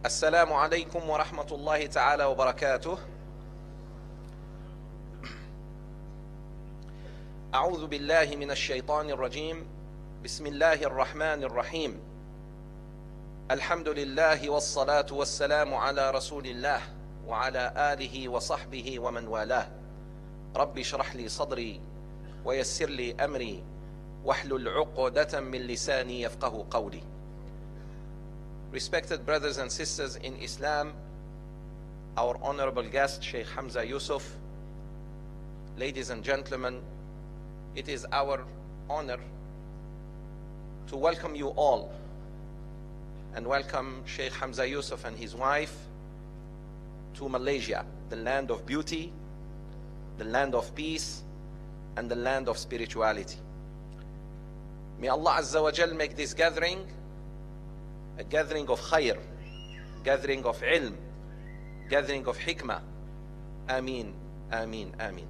السلام عليكم ورحمة الله تعالى وبركاته. أعوذ بالله من الشيطان الرجيم. بسم الله الرحمن الرحيم. الحمد لله والصلاة والسلام على رسول الله وعلى آله وصحبه ومن والاه. رب اشرح لي صدري ويسر لي أمري واحلل عقدة من لساني يفقه قولي. Respected brothers and sisters in Islam, our honorable guest Shaykh Hamza Yusuf, ladies and gentlemen, it is our honor to welcome you all and welcome Shaykh Hamza Yusuf and his wife to Malaysia, the land of beauty, the land of peace, and the land of spirituality. May Allah Azza wa Jal make this gathering a gathering of khair, gathering of ilm, gathering of hikmah. Ameen, ameen, ameen.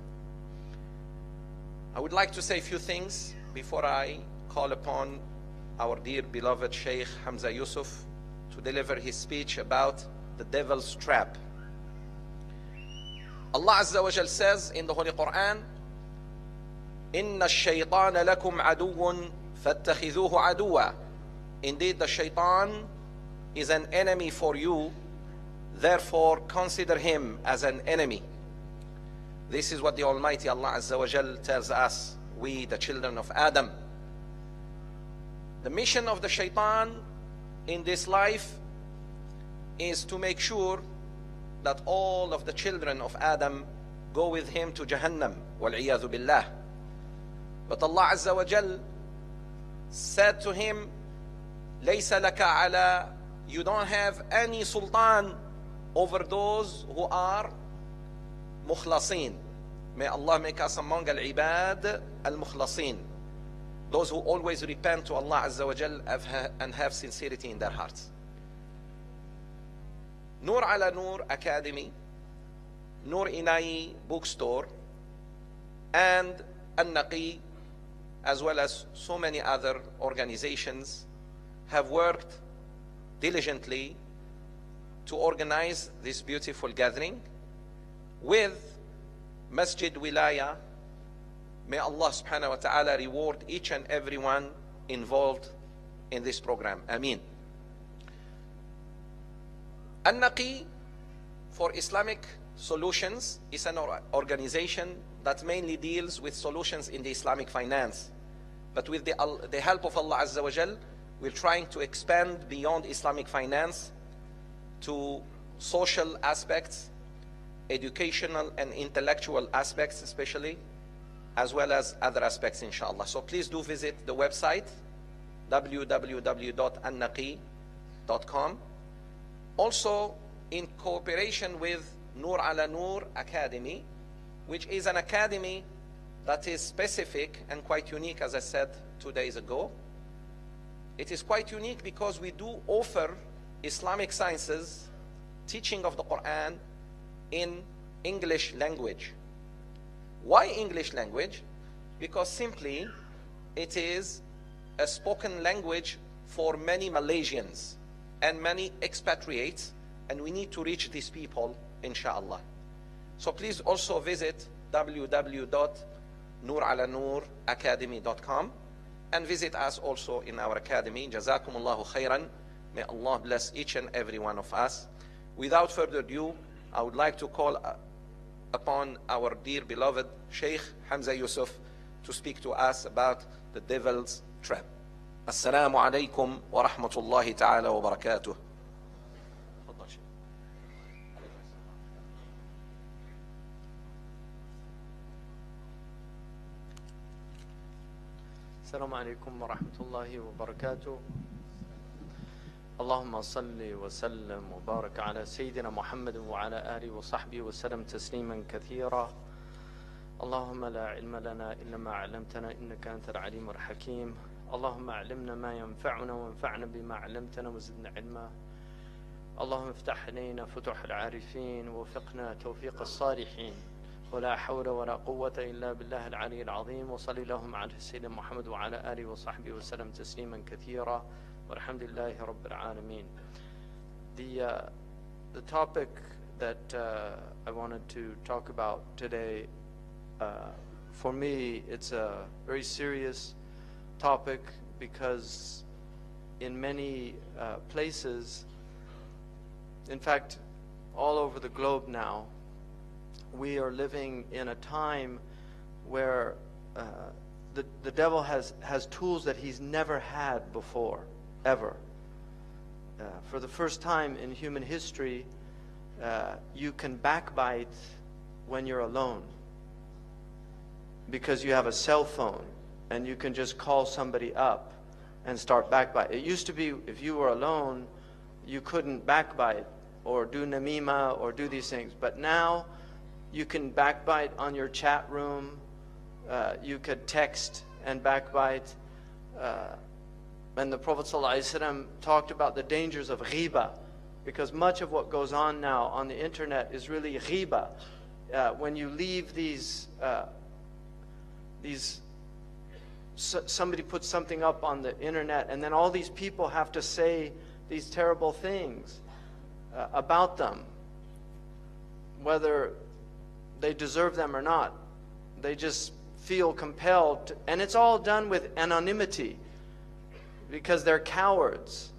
I would like to say a few things before I call upon our dear beloved Shaykh Hamza Yusuf to deliver his speech about the devil's trap. Allah Azza wa Jal says in the Holy Quran, Inna ash-shaytana lakum aduwwun fattakhidhuhu aduwwa. Indeed, the shaitan is an enemy for you, therefore consider him as an enemy. This is what the Almighty Allah Azza wa Jal tells us, we the children of Adam. The mission of the shaitan in this life is to make sure that all of the children of Adam go with him to Jahannam, wal-iyadhu billah. But Allah Azza wa Jal said to him, لَيْسَ لَكَ عَلَى, you don't have any sultan over those who are mukhlasin. May Allah make us among al-ibad al-mukhlasin, those who always repent to Allah Azza wa Jal and have sincerity in their hearts. Nur ala Nur Academy, Nur Inai Bookstore, and An-Naqi, as well as so many other organizations, have worked diligently to organize this beautiful gathering with Masjid Wilaya. May Allah subhanahu wa ta'ala reward each and everyone involved in this program. Ameen. An-Naqi for Islamic Solutions is an organization that mainly deals with solutions in the Islamic finance. But with the help of Allah Azza wa Jal, we're trying to expand beyond Islamic finance to social aspects, educational and intellectual aspects especially, as well as other aspects inshallah. So please do visit the website www.annaqi.com. Also in cooperation with Nur ala Nur Academy, which is an academy that is specific and quite unique, as I said 2 days ago. It is quite unique because we do offer Islamic sciences, teaching of the Quran in English language. Why English language? Because simply it is a spoken language for many Malaysians and many expatriates, and we need to reach these people, inshallah. So please also visit www.nuralanuracademy.com and visit us also in our academy. Jazakumullahu khairan. May Allah bless each and every one of us. Without further ado, I would like to call upon our dear beloved Shaykh Hamza Yusuf to speak to us about the devil's trap. Assalamu alaikum wa rahmatullahi ta'ala wa barakatuh. السلام عليكم ورحمة الله وبركاته. اللهم صل وسلم وبارك على سيدنا محمد وعلى آله وصحبه وسلم تسليما كثيرا. اللهم لا علم لنا إلا ما علمتنا إنك أنت العليم الحكيم. اللهم علمنا ما ينفعنا وانفعنا بما علمتنا وزدنا علما. اللهم افتح علينا فتوح العارفين ووفقنا توفيق الصالحين. ولا حول ولا قوة إلا بالله العلي العظيم. وصل اللهم على سيدنا محمد وعلى آله وصحبه وسلم تسليما كثيرا. والحمد لله رب العالمين. The topic that I wanted to talk about today, for me, it's a very serious topic because in many places, in fact, all over the globe now, we are living in a time where the devil has tools that he's never had before, ever. For the first time in human history, you can backbite when you're alone because you have a cell phone and you can just call somebody up and start backbite. It used to be if you were alone, you couldn't backbite or do namima or do these things. But now you can backbite on your chat room. You could text and backbite. And the Prophet ﷺ talked about the dangers of ghiba, because much of what goes on now on the internet is really ghiba. When you leave somebody puts something up on the internet and then all these people have to say these terrible things about them, whether they deserve them or not. They just feel compelled to, and it's all done with anonymity because they're cowards.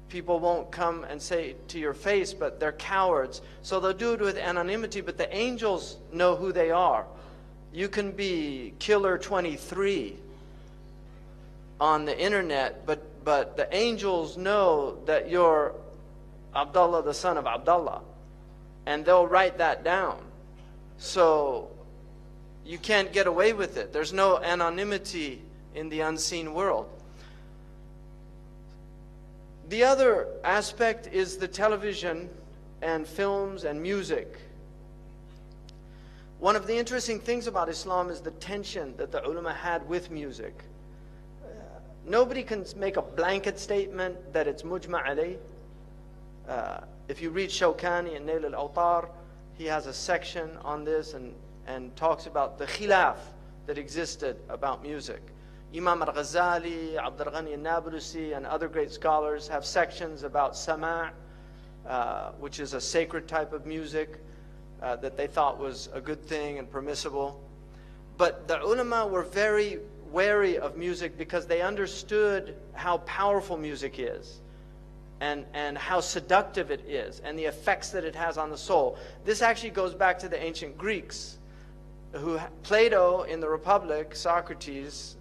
People won't come and say to your face, but they're cowards. So they'll do it with anonymity, but the angels know who they are. You can be Killer 23 on the internet, but the angels know that you're Abdullah, the son of Abdullah, and they'll write that down. So you can't get away with it. There's no anonymity in the unseen world. The other aspect is the television and films and music. One of the interesting things about Islam is the tension that the ulama had with music. Nobody can make a blanket statement that it's mujma' alayh. If you read Shawkani and Nail al-Awtar, he has a section on this and talks about the khilaf that existed about music. Imam al-Ghazali, Abd al-Ghani al-Nablusi, and other great scholars have sections about sama', which is a sacred type of music that they thought was a good thing and permissible. But the ulama were very wary of music because they understood how powerful music is and how seductive it is and the effects that it has on the soul. This actually goes back to the ancient Greeks. Plato in the Republic, Socrates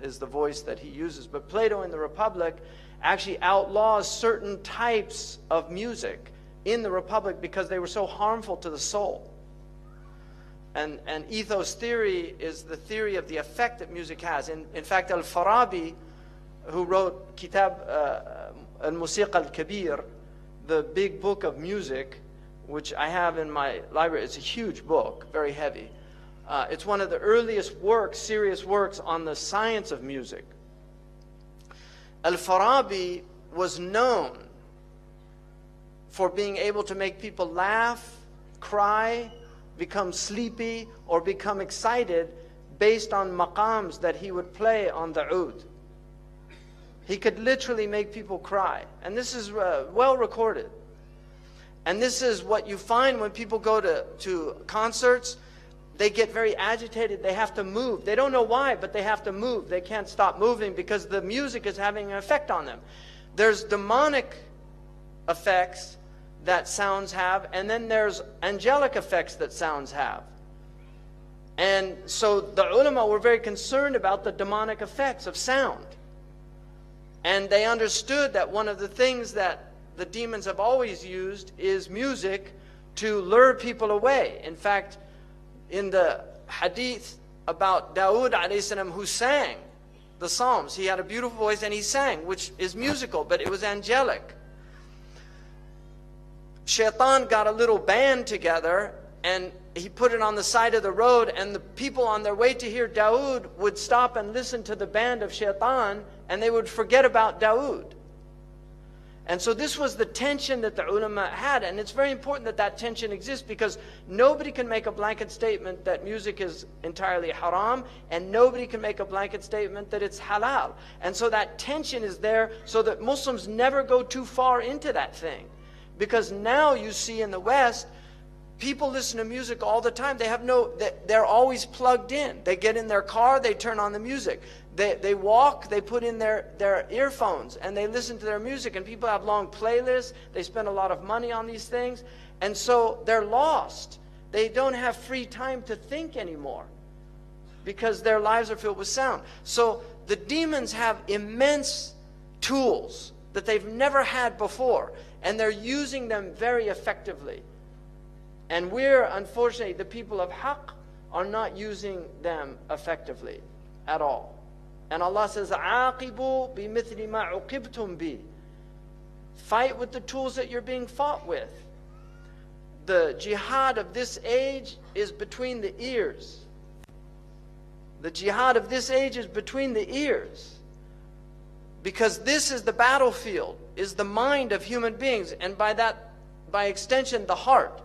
is the voice that he uses, but Plato in the Republic actually outlaws certain types of music in the Republic because they were so harmful to the soul. And ethos theory is the theory of the effect that music has. In fact, Al-Farabi, who wrote Kitab Al-Musiqa Al-Kabir, the big book of music, which I have in my library, it's a huge book, very heavy. It's one of the earliest works, serious works on the science of music. Al-Farabi was known for being able to make people laugh, cry, become sleepy, or become excited based on maqams that he would play on the oud. He could literally make people cry. And this is well recorded. And this is what you find when people go to concerts. They get very agitated. They have to move. They don't know why, but they have to move. They can't stop moving because the music is having an effect on them. There's demonic effects that sounds have, and then there's angelic effects that sounds have. And so the ulama were very concerned about the demonic effects of sound. And they understood that one of the things that the demons have always used is music to lure people away. In fact, in the hadith about Dawood alayhi salam, who sang the Psalms, he had a beautiful voice and he sang, which is musical, but it was angelic. Shaitan got a little band together and he put it on the side of the road, and the people on their way to hear Dawood would stop and listen to the band of Shaitan, and they would forget about Dawood. And so this was the tension that the ulama had. And it's very important that that tension exists, because nobody can make a blanket statement that music is entirely haram, and nobody can make a blanket statement that it's halal. And so that tension is there so that Muslims never go too far into that thing. Because now you see in the West, people listen to music all the time. They're always plugged in. They get in their car, they turn on the music. They walk, they put in their earphones, and they listen to their music. And people have long playlists. They spend a lot of money on these things. And so they're lost. They don't have free time to think anymore, because their lives are filled with sound. So the demons have immense tools that they've never had before, and they're using them very effectively. And we're, unfortunately, the people of haqq, are not using them effectively at all. And Allah says, عَاقِبُوا بِمِثْلِ مَا عُقِبْتُمْ بِهِ. Fight with the tools that you're being fought with. The jihad of this age is between the ears. The jihad of this age is between the ears. Because this is the battlefield, is the mind of human beings, and by extension, the heart.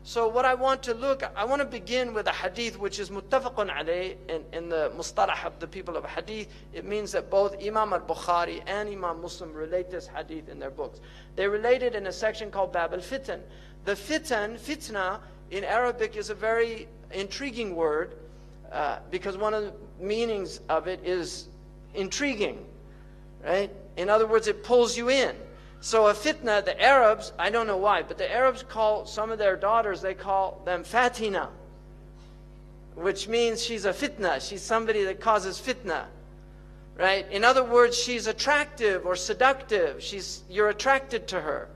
So what I want to begin with a hadith which is muttafaqun alayh in the mustalah of the people of hadith. It means that both Imam al-Bukhari and Imam Muslim relate this hadith in their books. They relate it in a section called Bab al-Fitan. The fitna in Arabic is a very intriguing word, because one of the meanings of it is intriguing, right? In other words, it pulls you in. So a fitna, the Arabs, I don't know why, but the Arabs call some of their daughters, they call them fatina, which means she's a fitna. She's somebody that causes fitna, right? In other words, she's attractive or seductive. You're attracted to her.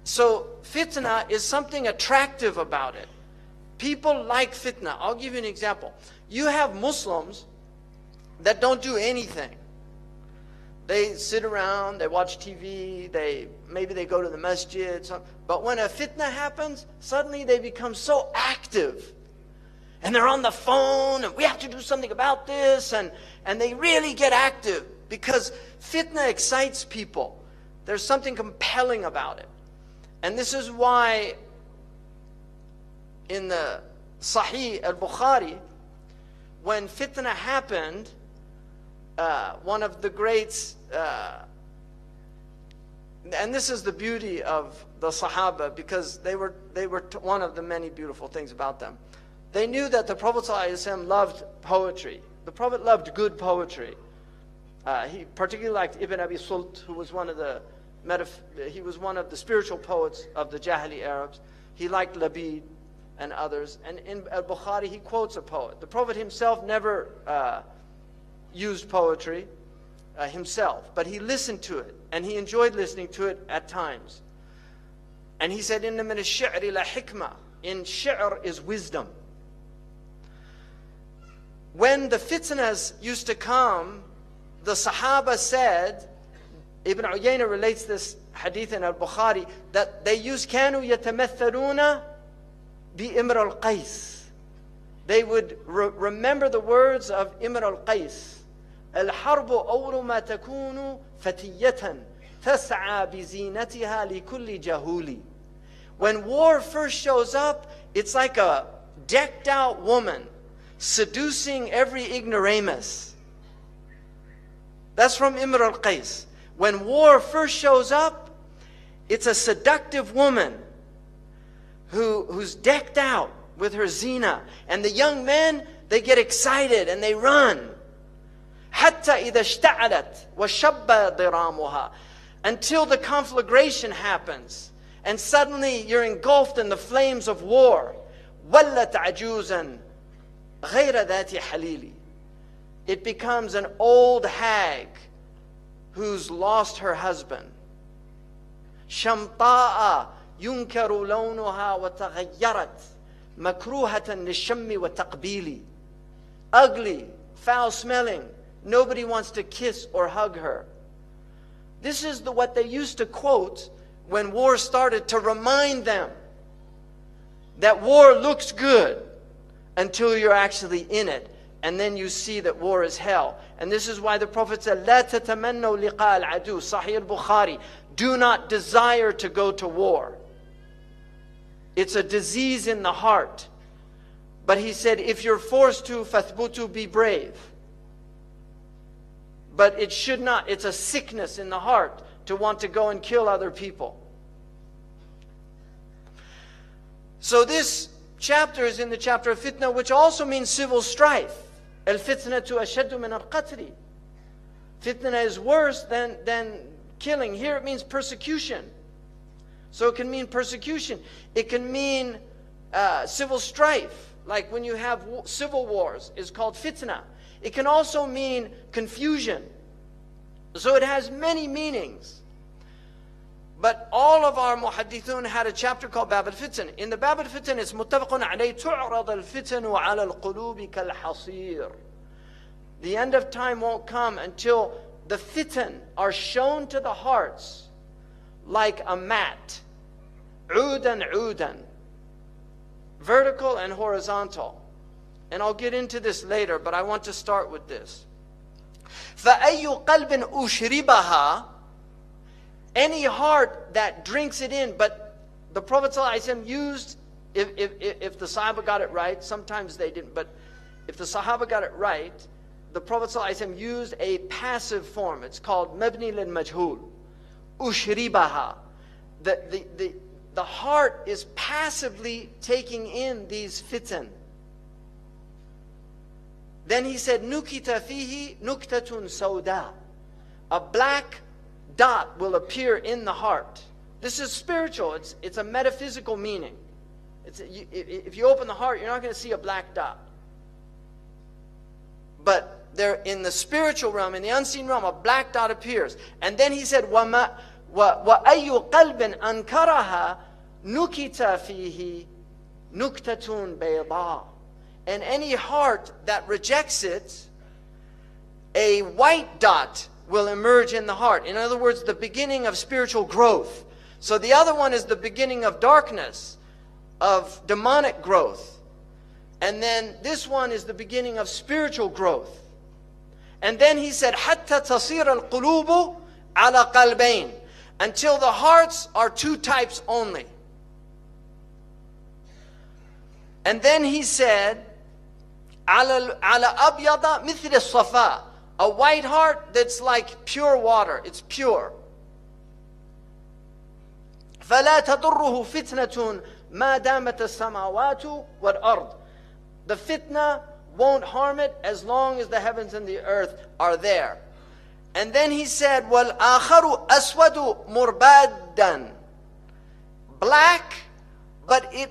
So fitna is something attractive about it. People like fitna. I'll give you an example. You have Muslims that don't do anything. They sit around, they watch TV, maybe they go to the masjid. But when a fitna happens, suddenly they become so active. And they're on the phone, and we have to do something about this. And they really get active, because fitna excites people. There's something compelling about it. And this is why in the Sahih al-Bukhari, when fitna happened, one of the greats, and this is the beauty of the Sahaba, because they were one of the many beautiful things about them. They knew that the Prophet ﷺ loved poetry. The Prophet loved good poetry. He particularly liked Ibn Abi Sult, who was one of the spiritual poets of the Jahili Arabs. He liked Labid and others. And in al-Bukhari, he quotes a poet. The Prophet himself never used poetry himself, but he listened to it, and he enjoyed listening to it at times. And he said, "Inna min ash-shi'ri la hikmah." In shi'r is wisdom. When the fitnas used to come, the Sahaba said, Ibn Uyayna relates this hadith in al-Bukhari, that they used كانوا يتمثلون بإمر القيس. They would remember the words of Imr al-Qais. الحرب أول ما تكون فتية تسعى بزينتها لكل جهول. When war first shows up, it's like a decked out woman seducing every ignoramus. That's from Imr al-Qais. When war first shows up, it's a seductive woman who's decked out with her zina. And the young men, they get excited and they run. حتى إذا اشتعلت وشب ضرامها. Until the conflagration happens. And suddenly you're engulfed in the flames of war. ولت عجوزا غير ذات حليل. It becomes an old hag who's lost her husband. شمطاء ينكر لونها وتغيرت مكروهة للشم والتقبيل. Ugly, foul-smelling. Nobody wants to kiss or hug her. This is what they used to quote when war started, to remind them that war looks good until you're actually in it. and then you see that war is hell. And this is why the Prophet said, لا تتمنوا لقاء العدو, Sahih al-Bukhari, do not desire to go to war. It's a disease in the heart. But he said, if you're forced to, فَثْبُتُوا, be brave. But it should not, it's a sickness in the heart to want to go and kill other people. So this chapter is in the chapter of fitna, which also means civil strife. Al-fitnatu ashaddu min al-qatli. Fitna is worse than killing. Here it means persecution. So it can mean persecution. It can mean civil strife. Like when you have civil wars, is called fitna. It can also mean confusion. So it has many meanings. But all of our muhaddithun had a chapter called Bab al-Fitan. In the Bab al-Fitan, it's muttafaqun alayh, tu'rad al-fitanu ala al-qulubi kal-hasir. The end of time won't come until the fitan are shown to the hearts like a mat. Udan, udan. Vertical and horizontal. And I'll get into this later, but I want to start with this. فَأَيُّ قَلْبٍ أُشْرِبَهَا, any heart that drinks it in. But the Prophet ﷺ used, if the Sahaba got it right, sometimes they didn't, but if the Sahaba got it right, the Prophet ﷺ used a passive form. It's called mabni lil majhul. Ushribaha. The heart is passively taking in these fitan. Then he said, Nukita fihi nuktatun sawda. A black dot will appear in the heart. This is spiritual. It's a metaphysical meaning. If you open the heart, you're not going to see a black dot. But there, in the spiritual realm, in the unseen realm, a black dot appears. And then he said, وَأَيُّ قَلْبٍ أَنْكَرَهَا نُكِتَ فِيهِ نُكْتَةٌ بَيْضَاءٌ. And any heart that rejects it, a white dot will emerge in the heart. In other words, the beginning of spiritual growth. So the other one is the beginning of darkness, of demonic growth. And then this one is the beginning of spiritual growth. And then he said, حَتَّى تَصِيرَ الْقُلُوبُ عَلَى قَلْبَيْنِ. Until the hearts are two types only. And then he said, على أبيض مثل الصفاء. A white heart that's like pure water. It's pure. فَلَا تَضُرُّهُ فِتْنَةٌ مَا دَامَتَ السَّمَاوَاتُ وَالْأَرْضِ. The fitna won't harm it as long as the heavens and the earth are there. And then he said, وَالْآخَرُ أَسْوَدُ مُرْبَادًا. Black, but it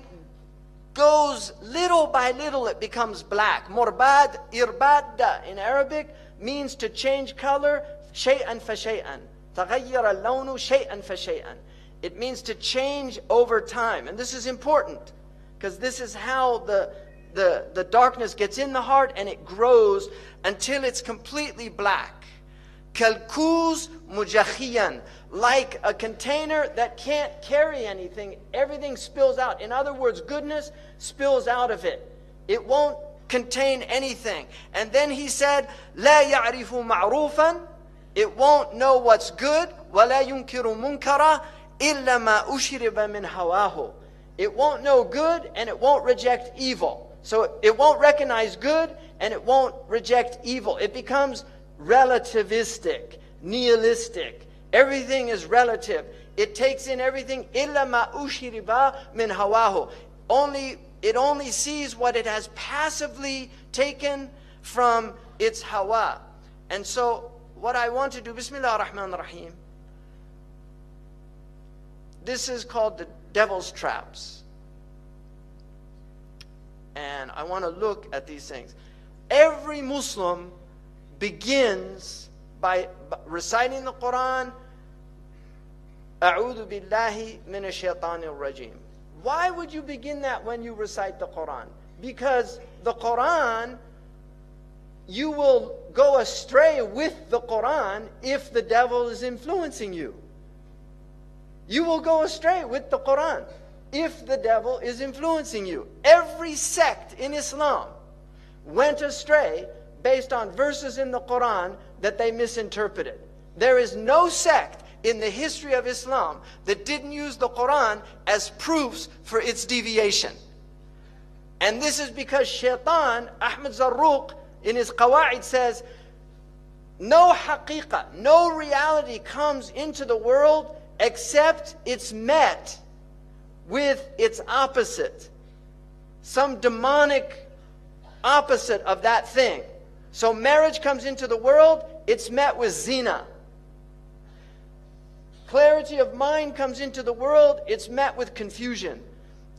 goes little by little, it becomes black. Murbad, irbadda in Arabic means to change color, shay'an fa shay'an. تغير اللون شيئا فشيئا. It means to change over time. And this is important, because this is how the darkness gets in the heart, and it grows until it's completely black. Kalkuz mujakhiyan, like a container that can't carry anything, everything spills out. In other words, goodness spills out of it. It won't contain anything. And then he said, لا يعرف معروفا, it won't know what's good. ولا ينكر منكرا إلا ما أشرب من هواه. It won't know good and it won't reject evil. So it won't recognize good and it won't reject evil. It becomes relativistic, nihilistic. Everything is relative. It takes in everything. إِلَّا مَا أُشْرِبَ مِنْ هَوَاهُ. It only sees what it has passively taken from its hawa. And so what I want to do, Bismillah ar-Rahman ar-Rahim. This is called the devil's traps. And I want to look at these things. Every Muslim begins by reciting the Quran, أعوذ بالله من الشيطان الرجيم. Why would you begin that when you recite the Quran? Because the Quran, you will go astray with the Quran if the devil is influencing you. You will go astray with the Quran if the devil is influencing you. Every sect in Islam went astray based on verses in the Quran that they misinterpreted. There is no sect in the history of Islam that didn't use the Quran as proofs for its deviation. And this is because Shaitan, Ahmed Zarruq, in his Qawa'id says, no haqiqah, no reality comes into the world except it's met with its opposite. Some demonic opposite of that thing. So marriage comes into the world, it's met with zina. Clarity of mind comes into the world, it's met with confusion.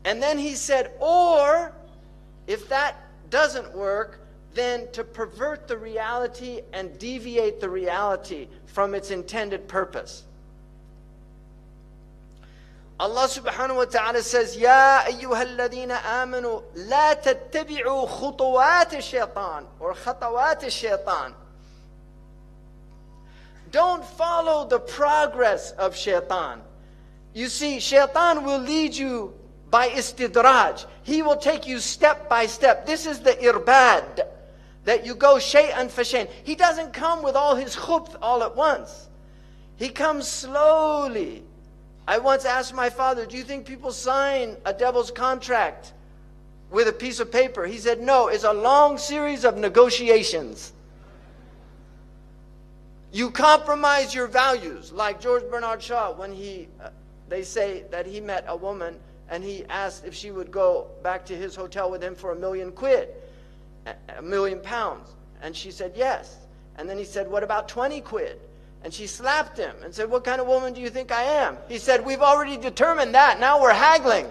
And then he said, or if that doesn't work, then to pervert the reality and deviate the reality from its intended purpose. Allah subhanahu wa ta'ala says, Ya ayyuha alladhina amanu, la tattabi'u khutuwat ash-shaytan, or khatawat ash-shaytan. Don't follow the progress of shaitan. You see, shaitan will lead you by istidraj. He will take you step by step. This is the irbad, that you go shay'an fa shay'an. He doesn't come with all his khubth all at once. He comes slowly. I once asked my father, do you think people sign a devil's contract with a piece of paper? He said, no, it's a long series of negotiations. You compromise your values, like George Bernard Shaw, when they say that he met a woman and he asked if she would go back to his hotel with him for £1 million, £1 million. And she said yes. And then he said, what about 20 quid? And she slapped him and said, what kind of woman do you think I am? He said, we've already determined that, now we're haggling.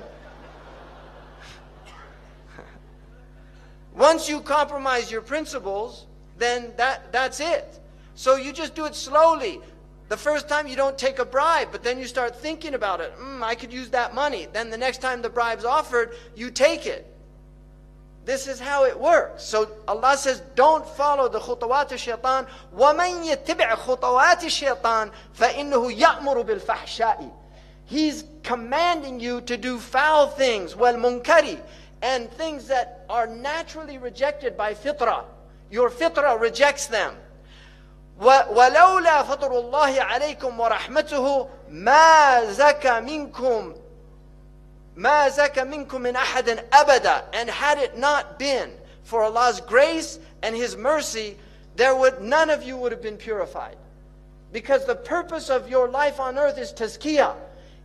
Once you compromise your principles, then that's it. So you just do it slowly. The first time you don't take a bribe, but then you start thinking about it. I could use that money. Then the next time the bribe's offered, you take it. This is how it works. So Allah says, don't follow the khutawat al-shaytan. وَمَنْ يَتِّبِعْ خُطَوَاتِ الشَّيْطَانِ فَإِنَّهُ يَأْمُرُ بِالْفَحْشَاءِ. He's commanding you to do foul things, وَالْمُنْكَرِ, and things that are naturally rejected by fitrah. Your fitrah rejects them. وَلَوْلَا فَضْلُ اللَّهِ عَلَيْكُمْ وَرَحْمَتُهُ مَا زَكَى مِنْكُمْ مِنْ أَحَدٍ أَبَدًا. And had it not been for Allah's grace and His mercy, none of you would have been purified. Because the purpose of your life on earth is tazkiyah.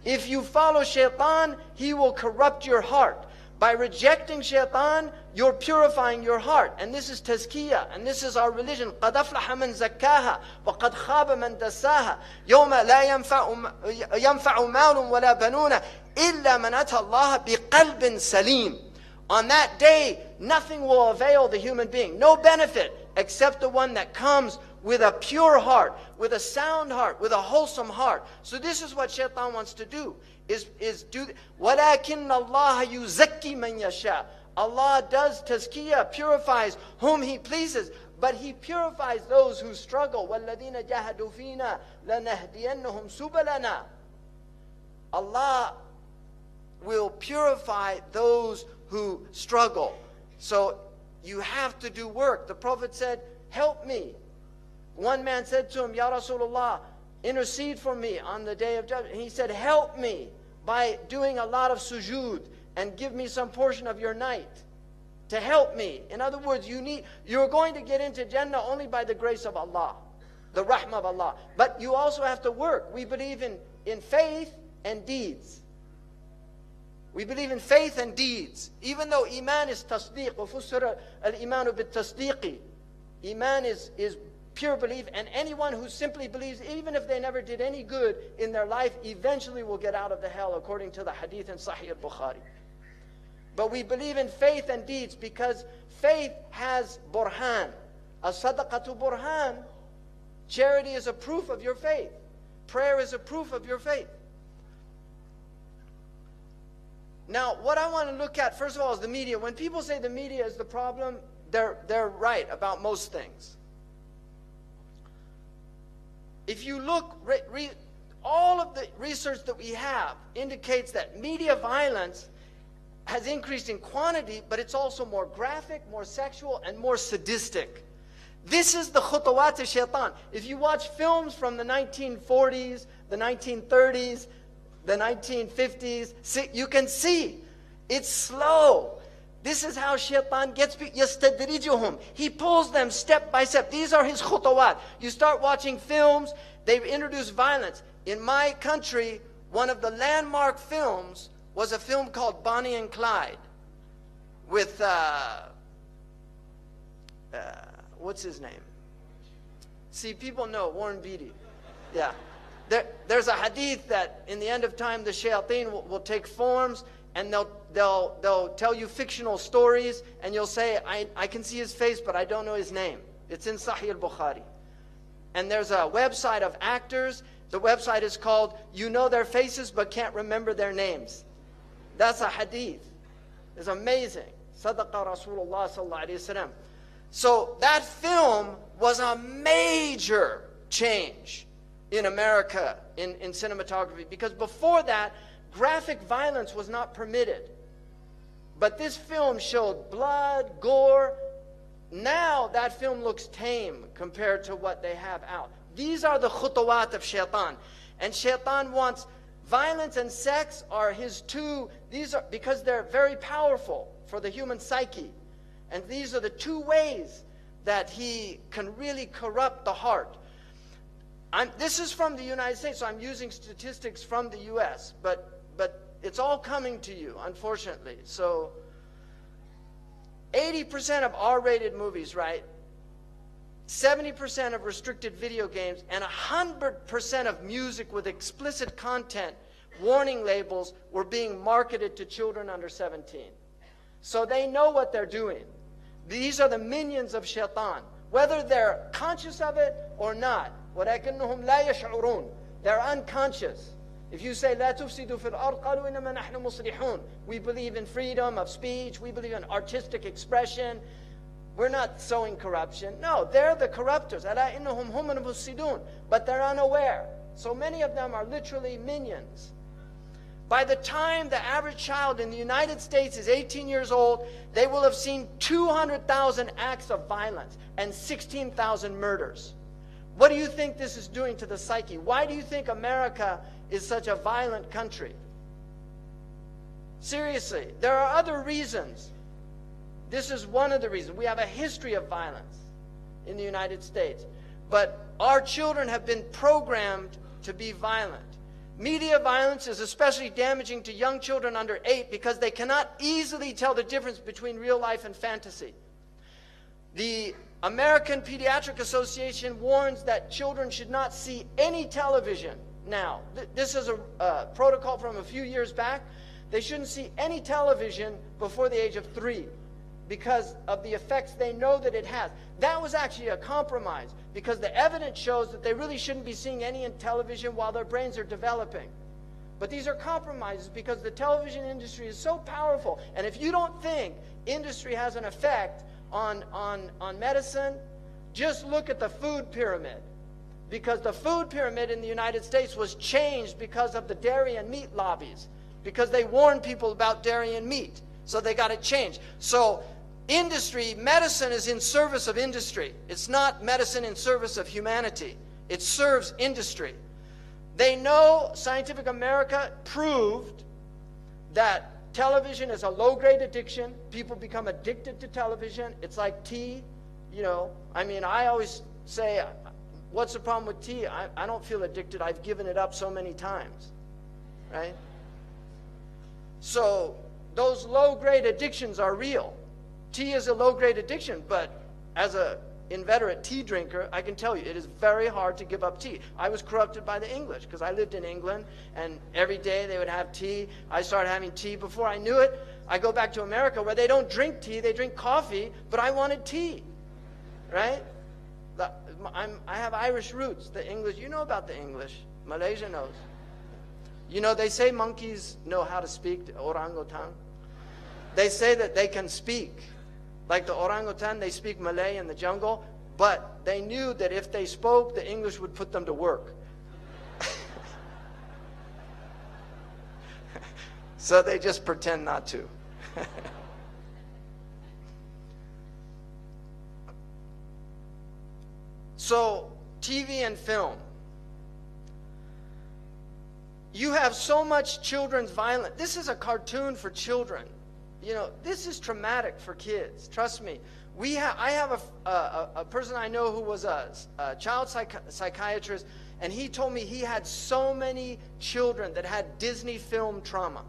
If you follow shaitan, he will corrupt your heart. By rejecting shaitan, you're purifying your heart. And this is tazkiyah. And this is our religion. قَدْ أَفْلَحَ مَنْ زَكَّاهَا وَقَدْ خَابَ مَنْ دَسَّاهَا يَوْمَ لَا يَنْفَعُ مَالٌ وَلَا بَنُونَ إِلَّا مَنْ أَتَى اللَّهَ بِقَلْبٍ سَلِيمٍ. On that day, nothing will avail the human being. No benefit except the one that comes with a pure heart, with a sound heart, with a wholesome heart. So this is what shaitan wants to do. وَلَكِنَّ اللَّهَ يُزَكِّي مَنْ يَشَاءُ. Allah does tazkiyah, purifies whom He pleases, but He purifies those who struggle. وَالَّذِينَ جَاهَدُوا فِينَا لَنَهْدِيَنَّهُمْ سُبَلَنَا. Allah will purify those who struggle. So you have to do work. The Prophet said, help me. One man said to him, Ya Rasulullah, intercede for me on the day of judgment. He said, help me by doing a lot of sujood and give me some portion of your night to help me. In other words, you're going to get into Jannah only by the grace of Allah, the rahmah of Allah. But you also have to work. We believe in faith and deeds. We believe in faith and deeds. Even though iman is tasdeeq, وَفُسِّرَ الْإِيمَانُ بِالتَّصْدِيقِ. Iman is pure belief, and anyone who simply believes, even if they never did any good in their life, eventually will get out of the hell, according to the hadith in Sahih al-Bukhari. But we believe in faith and deeds because faith has burhan. As-sadaqatu burhan. Charity is a proof of your faith. Prayer is a proof of your faith. Now, what I want to look at, first of all, is the media. When people say the media is the problem, they're right about most things. If you look, all of the research that we have indicates that media violence has increased in quantity, but it's also more graphic, more sexual, and more sadistic. This is the khutawat of shaitan. If you watch films from the 1940s, the 1930s, the 1950s, you can see it's slow. This is how shaitan gets people. يَسْتَدْرِجُهُمْ. He pulls them step by step. These are his khutawat. You start watching films, they've introduced violence. In my country, one of the landmark films was a film called Bonnie and Clyde with, what's his name? See, people know, Warren Beatty. Yeah. There's a hadith that in the end of time, the shayateen will take forms, and they'll tell you fictional stories, and you'll say, I can see his face, but I don't know his name. It's in Sahih al-Bukhari. And there's a website of actors. The website is called, You Know Their Faces But Can't Remember Their Names. That's a hadith. It's amazing. Sadaqa Rasulullah sallallahu alayhi wasallam. So that film was a major change in America in cinematography, because before that, graphic violence was not permitted. But this film showed blood, gore. Now that film looks tame compared to what they have out. These are the khutawat of shaitan. And shaitan wants violence and sex are his two, these are, because they're very powerful for the human psyche. And these are the two ways that he can really corrupt the heart. This is from the United States, so I'm using statistics from the US, but it's all coming to you, unfortunately. So 80% of R-rated movies, right? 70% of restricted video games, and 100% of music with explicit content, warning labels, were being marketed to children under 17. So they know what they're doing. These are the minions of shaitan, whether they're conscious of it or not. وَلَكِنَّهُمْ لَا يَشْعُرُونَ. They're unconscious. If you say, لَا تُفْسِدُوا فِي الْأَرْضِ قَالُوا إِنَّمَا نَحْنُ مُصْلِحُونَ. We believe in freedom of speech. We believe in artistic expression. We're not sowing corruption. No, they're the corruptors. أَلَا إِنَّهُمْ هُمُ الْمُفْسِدُونَ. But they're unaware. So many of them are literally minions. By the time the average child in the United States is 18 years old, they will have seen 200,000 acts of violence and 16,000 murders. What do you think this is doing to the psyche? Why do you think America is such a violent country? Seriously, there are other reasons. This is one of the reasons. We have a history of violence in the United States. But our children have been programmed to be violent. Media violence is especially damaging to young children under 8 because they cannot easily tell the difference between real life and fantasy. The American Pediatric Association warns that children should not see any television now. This is a protocol from a few years back. They shouldn't see any television before the age of 3 because of the effects they know that it has. That was actually a compromise because the evidence shows that they really shouldn't be seeing any in television while their brains are developing. But these are compromises because the television industry is so powerful. And if you don't think industry has an effect on medicine, just look at the food pyramid. Because the food pyramid in the United States was changed because of the dairy and meat lobbies. Because they warned people about dairy and meat. So they got it changed. So industry, medicine is in service of industry. It's not medicine in service of humanity. It serves industry. They know Scientific America proved that television is a low-grade addiction. People become addicted to television. It's like tea. You know, I mean, I always say, what's the problem with tea? I don't feel addicted. I've given it up so many times, right? So those low-grade addictions are real. Tea is a low-grade addiction, but as an inveterate tea drinker, I can tell you it is very hard to give up tea. I was corrupted by the English because I lived in England, and every day they would have tea. I started having tea. Before I knew it, I go back to America where they don't drink tea, they drink coffee, but I wanted tea, right? I have Irish roots. The English, you know about the English. Malaysia knows. You know, they say monkeys know how to speak, the orangutan. They say that they can speak. Like the orangutan, they speak Malay in the jungle, but they knew that if they spoke, the English would put them to work. So they just pretend not to. So, TV and film. You have so much children's violence. This is a cartoon for children. You know, this is traumatic for kids. Trust me. I have a person I know who was a child psychiatrist, and he told me he had so many children that had Disney film trauma.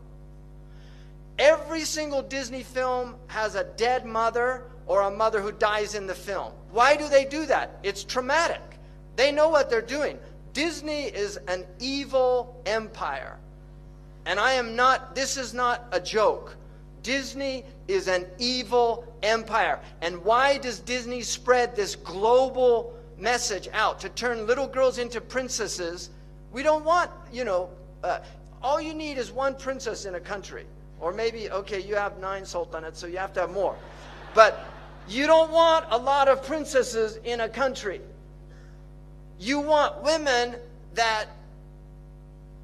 Every single Disney film has a dead mother or a mother who dies in the film. Why do they do that? It's traumatic. They know what they're doing. Disney is an evil empire. And this is not a joke. Disney is an evil empire. And why does Disney spread this global message out to turn little girls into princesses? We don't want, all you need is one princess in a country. Or maybe, okay, you have 9 sultanates, so you have to have more. But you don't want a lot of princesses in a country. You want women that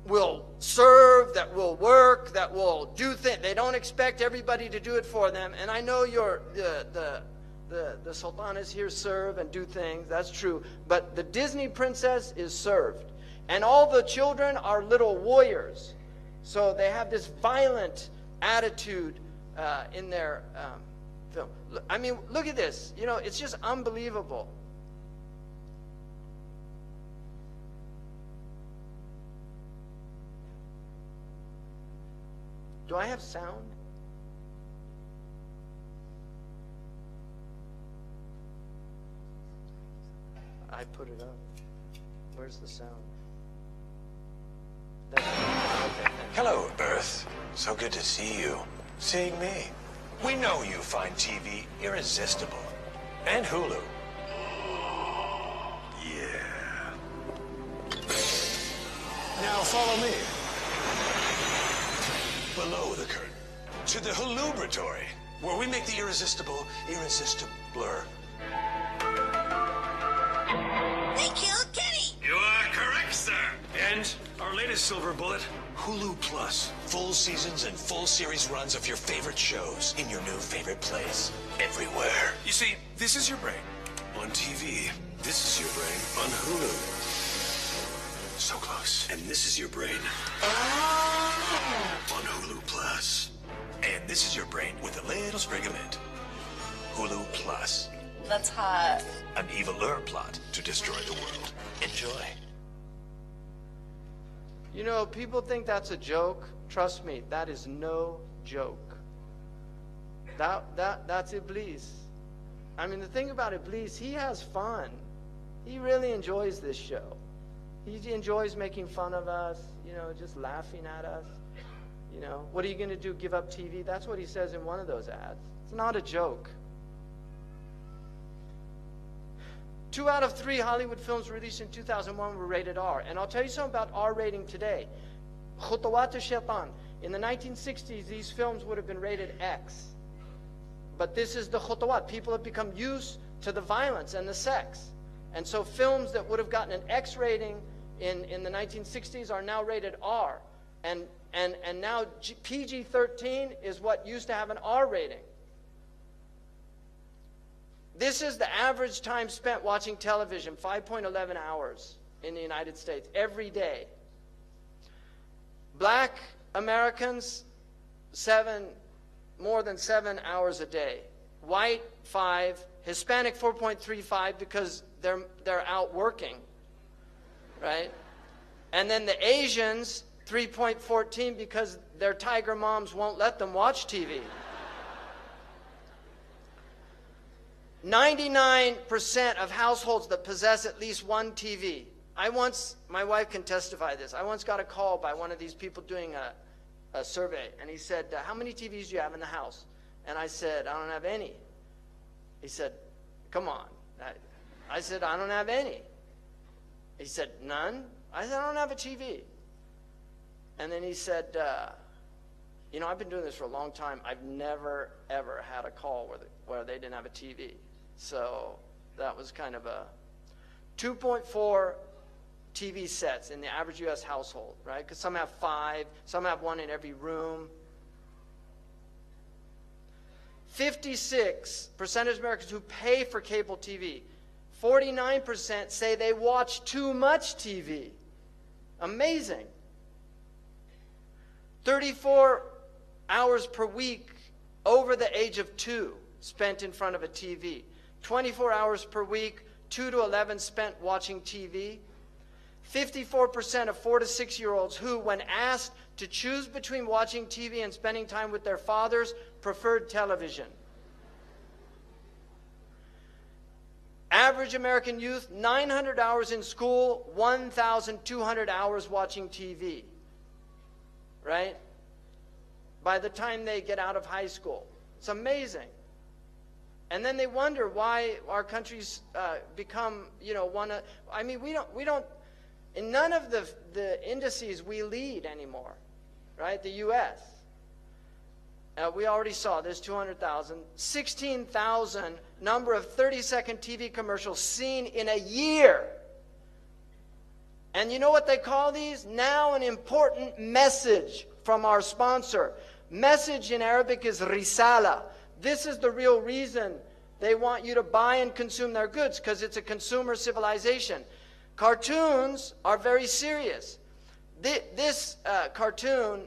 will serve, that will work, that will do things. They don't expect everybody to do it for them. And I know the sultanas here serve and do things. That's true. But the Disney princess is served. And all the children are little warriors. So they have this violent attitude in their film. I mean, look at this. You know, it's just unbelievable. Do I have sound? I put it up. Where's the sound? Okay, hello, Earth. So good to see you. Seeing me. We know you find TV irresistible. And Hulu. Yeah. Now follow me. Below the curtain. To the Hulubratory, where we make the irresistible irresistibler. They killed Kenny! You are correct, sir. And our latest silver bullet, Hulu Plus. Full seasons and full series runs of your favorite shows in your new favorite place. Everywhere. You see, this is your brain on TV. This is your brain on Hulu. So close. And this is your brain on Hulu Plus. And this is your brain with a little sprig of mint. Hulu Plus. That's hot. An eviler plot to destroy the world. Enjoy. You know, people think that's a joke. Trust me, that is no joke. That's Iblis. I mean, the thing about Iblis, he has fun. He really enjoys this show. He enjoys making fun of us, you know, just laughing at us. You know, what are you going to do, give up TV? That's what he says in one of those ads. It's not a joke. 2 out of 3 Hollywood films released in 2001 were rated R. And I'll tell you something about R rating today. Khutawat al-Shaitan. In the 1960s, these films would have been rated X. But this is the khutawat. People have become used to the violence and the sex. And so films that would have gotten an X rating in the 1960s are now rated R. And now PG-13 is what used to have an R rating. This is the average time spent watching television, 5.11 hours in the United States, every day. Black Americans, more than 7 hours a day. White, 5. Hispanic, 4.35 because they're out working, right? And then the Asians, 3.14 because their tiger moms won't let them watch TV. 99% of households that possess at least one TV. My wife can testify this. I once got a call by one of these people doing a survey, and he said, how many TVs do you have in the house? And I said, I don't have any. He said, come on. I said, I don't have any. He said, none? I said, I don't have a TV. And then he said, you know, I've been doing this for a long time. I've never, ever had a call where they didn't have a TV. So that was kind of a 2.4 TV sets in the average U.S. household, right? Because some have 5, some have 1 in every room. 56% of Americans who pay for cable TV. 49% say they watch too much TV. Amazing. 34 hours per week over the age of 2 spent in front of a TV. 24 hours per week, 2 to 11 spent watching TV. 54% of 4 to 6-year-olds who, when asked to choose between watching TV and spending time with their fathers, preferred television. Average American youth, 900 hours in school, 1,200 hours watching TV. Right? By the time they get out of high school. It's amazing. And then they wonder why our countries become, we don't, in none of the indices we lead anymore, right? The U.S. We already saw this, 200,000. 16,000 number of 30-second TV commercials seen in a year. And you know what they call these? Now an important message from our sponsor. Message in Arabic is risala. This is the real reason they want you to buy and consume their goods, because it's a consumer civilization. Cartoons are very serious. This cartoon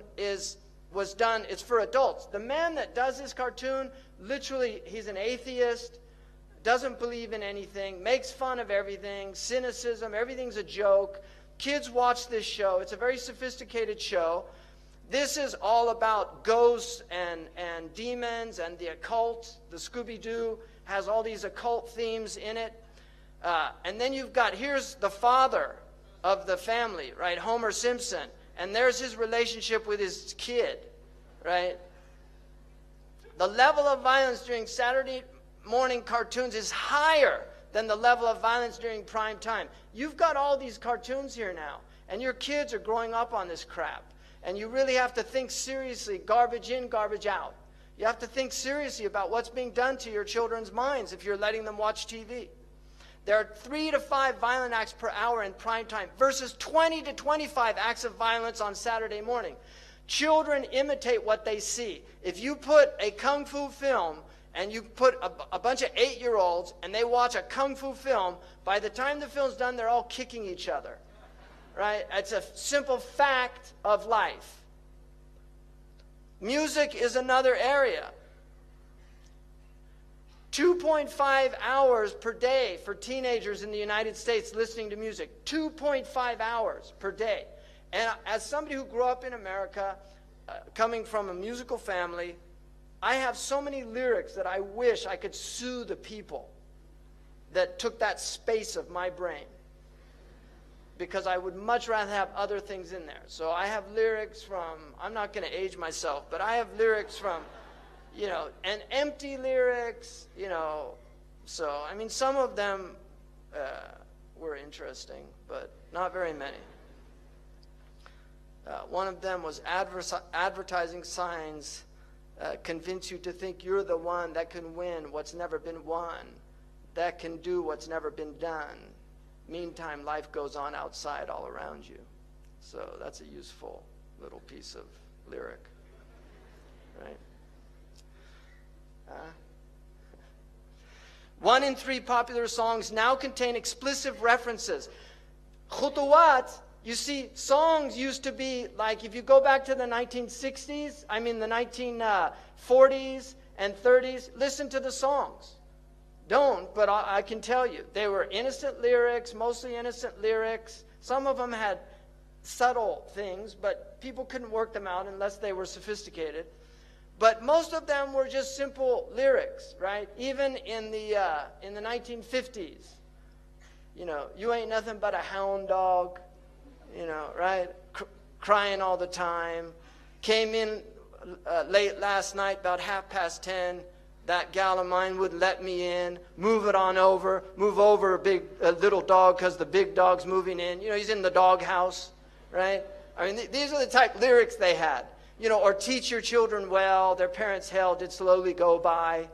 was done, it's for adults. The man that does this cartoon, literally, he's an atheist, doesn't believe in anything, makes fun of everything, cynicism, everything's a joke. Kids watch this show. It's a very sophisticated show. This is all about ghosts and demons and the occult. The Scooby-Doo has all these occult themes in it. And then you've got, here's the father of the family, right, Homer Simpson. And there's his relationship with his kid, right? The level of violence during Saturday morning cartoons is higher than the level of violence during prime time. You've got all these cartoons here now, and your kids are growing up on this crap. And you really have to think seriously, garbage in, garbage out. You have to think seriously about what's being done to your children's minds if you're letting them watch TV. There are 3 to 5 violent acts per hour in prime time versus 20 to 25 acts of violence on Saturday morning. Children imitate what they see. If you put a kung fu film and you put a bunch of 8-year-olds and they watch a kung fu film, by the time the film's done, they're all kicking each other. Right? It's a simple fact of life. Music is another area. 2.5 hours per day for teenagers in the United States listening to music. 2.5 hours per day. And as somebody who grew up in America, coming from a musical family, I have so many lyrics that I wish I could sue the people that took that space of my brain, because I would much rather have other things in there. So I have lyrics from, I'm not going to age myself, but I have lyrics from, and empty lyrics, So, I mean, some of them were interesting, but not very many. One of them was advertising signs convince you to think you're the one that can win what's never been won, that can do what's never been done. Meantime, life goes on outside all around you. So that's a useful little piece of lyric, right? 1 in 3 popular songs now contain explicit references. Khutuwat, you see, songs used to be like, if you go back to the 1960s, the 1940s and 30s, listen to the songs. Don't, but I can tell you. They were innocent lyrics, mostly innocent lyrics. Some of them had subtle things, but people couldn't work them out unless they were sophisticated. But most of them were just simple lyrics, right? Even in the 1950s, you ain't nothing but a hound dog, right? Crying all the time. Came in late last night, about 10:30. That gal of mine wouldn't let me in. Move it on over. Move over, little dog, because the big dog's moving in. He's in the dog house, right? These are the type lyrics they had. Or teach your children well. Their parents' hell did slowly go by.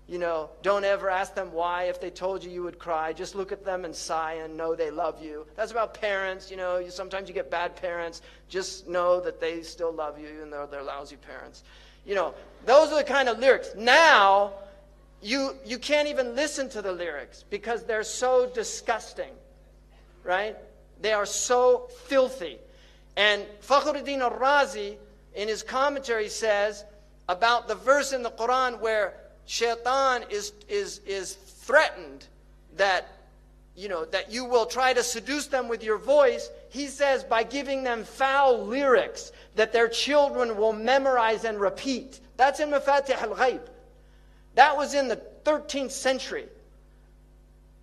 Don't ever ask them why. If they told you, you would cry. Just look at them and sigh and know they love you. That's about parents. Sometimes you get bad parents. Just know that they still love you, even though they're lousy parents. You know, those are the kind of lyrics. Now, you can't even listen to the lyrics because they're so disgusting, right? They are so filthy. And Fakhruddin al-Razi, in his commentary, says about the verse in the Quran where shaitan is threatened that, you know, that you will try to seduce them with your voice. He says by giving them foul lyrics that their children will memorize and repeat. That's in Mafatih al-Ghaib. That was in the 13th century.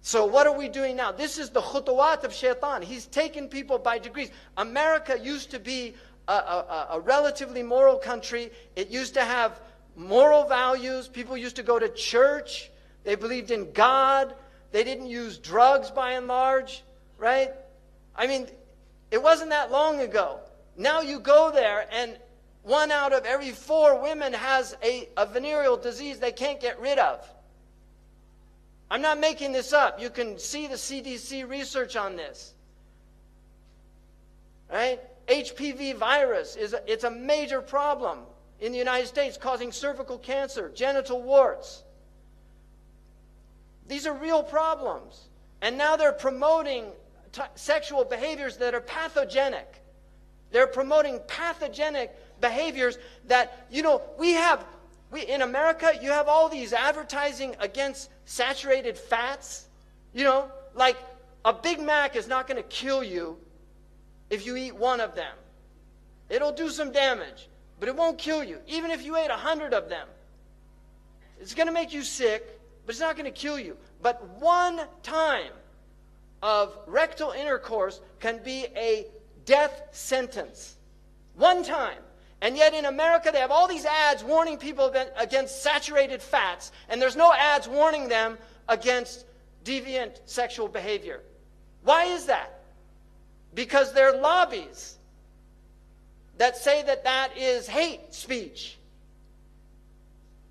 So what are we doing now? This is the khutuwat of shaitan. He's taken people by degrees. America used to be a relatively moral country. It used to have moral values. People used to go to church. They believed in God. They didn't use drugs by and large, right? I mean, it wasn't that long ago. Now you go there and 1 out of every 4 women has a venereal disease they can't get rid of. I'm not making this up. You can see the CDC research on this. Right? HPV virus, it's a major problem in the United States, causing cervical cancer, genital warts. These are real problems. And now they're promoting sexual behaviors that are pathogenic. They're promoting pathogenic behaviors that, you know, in America, you have all these advertising against saturated fats. You know, like a Big Mac is not going to kill you if you eat 1 of them. It'll do some damage, but it won't kill you. Even if you ate 100 of them, it's going to make you sick, but it's not going to kill you. But 1 time of rectal intercourse can be a death sentence. 1 time. And yet in America, they have all these ads warning people against saturated fats, and there's no ads warning them against deviant sexual behavior. Why is that? Because there are lobbies that say that that is hate speech.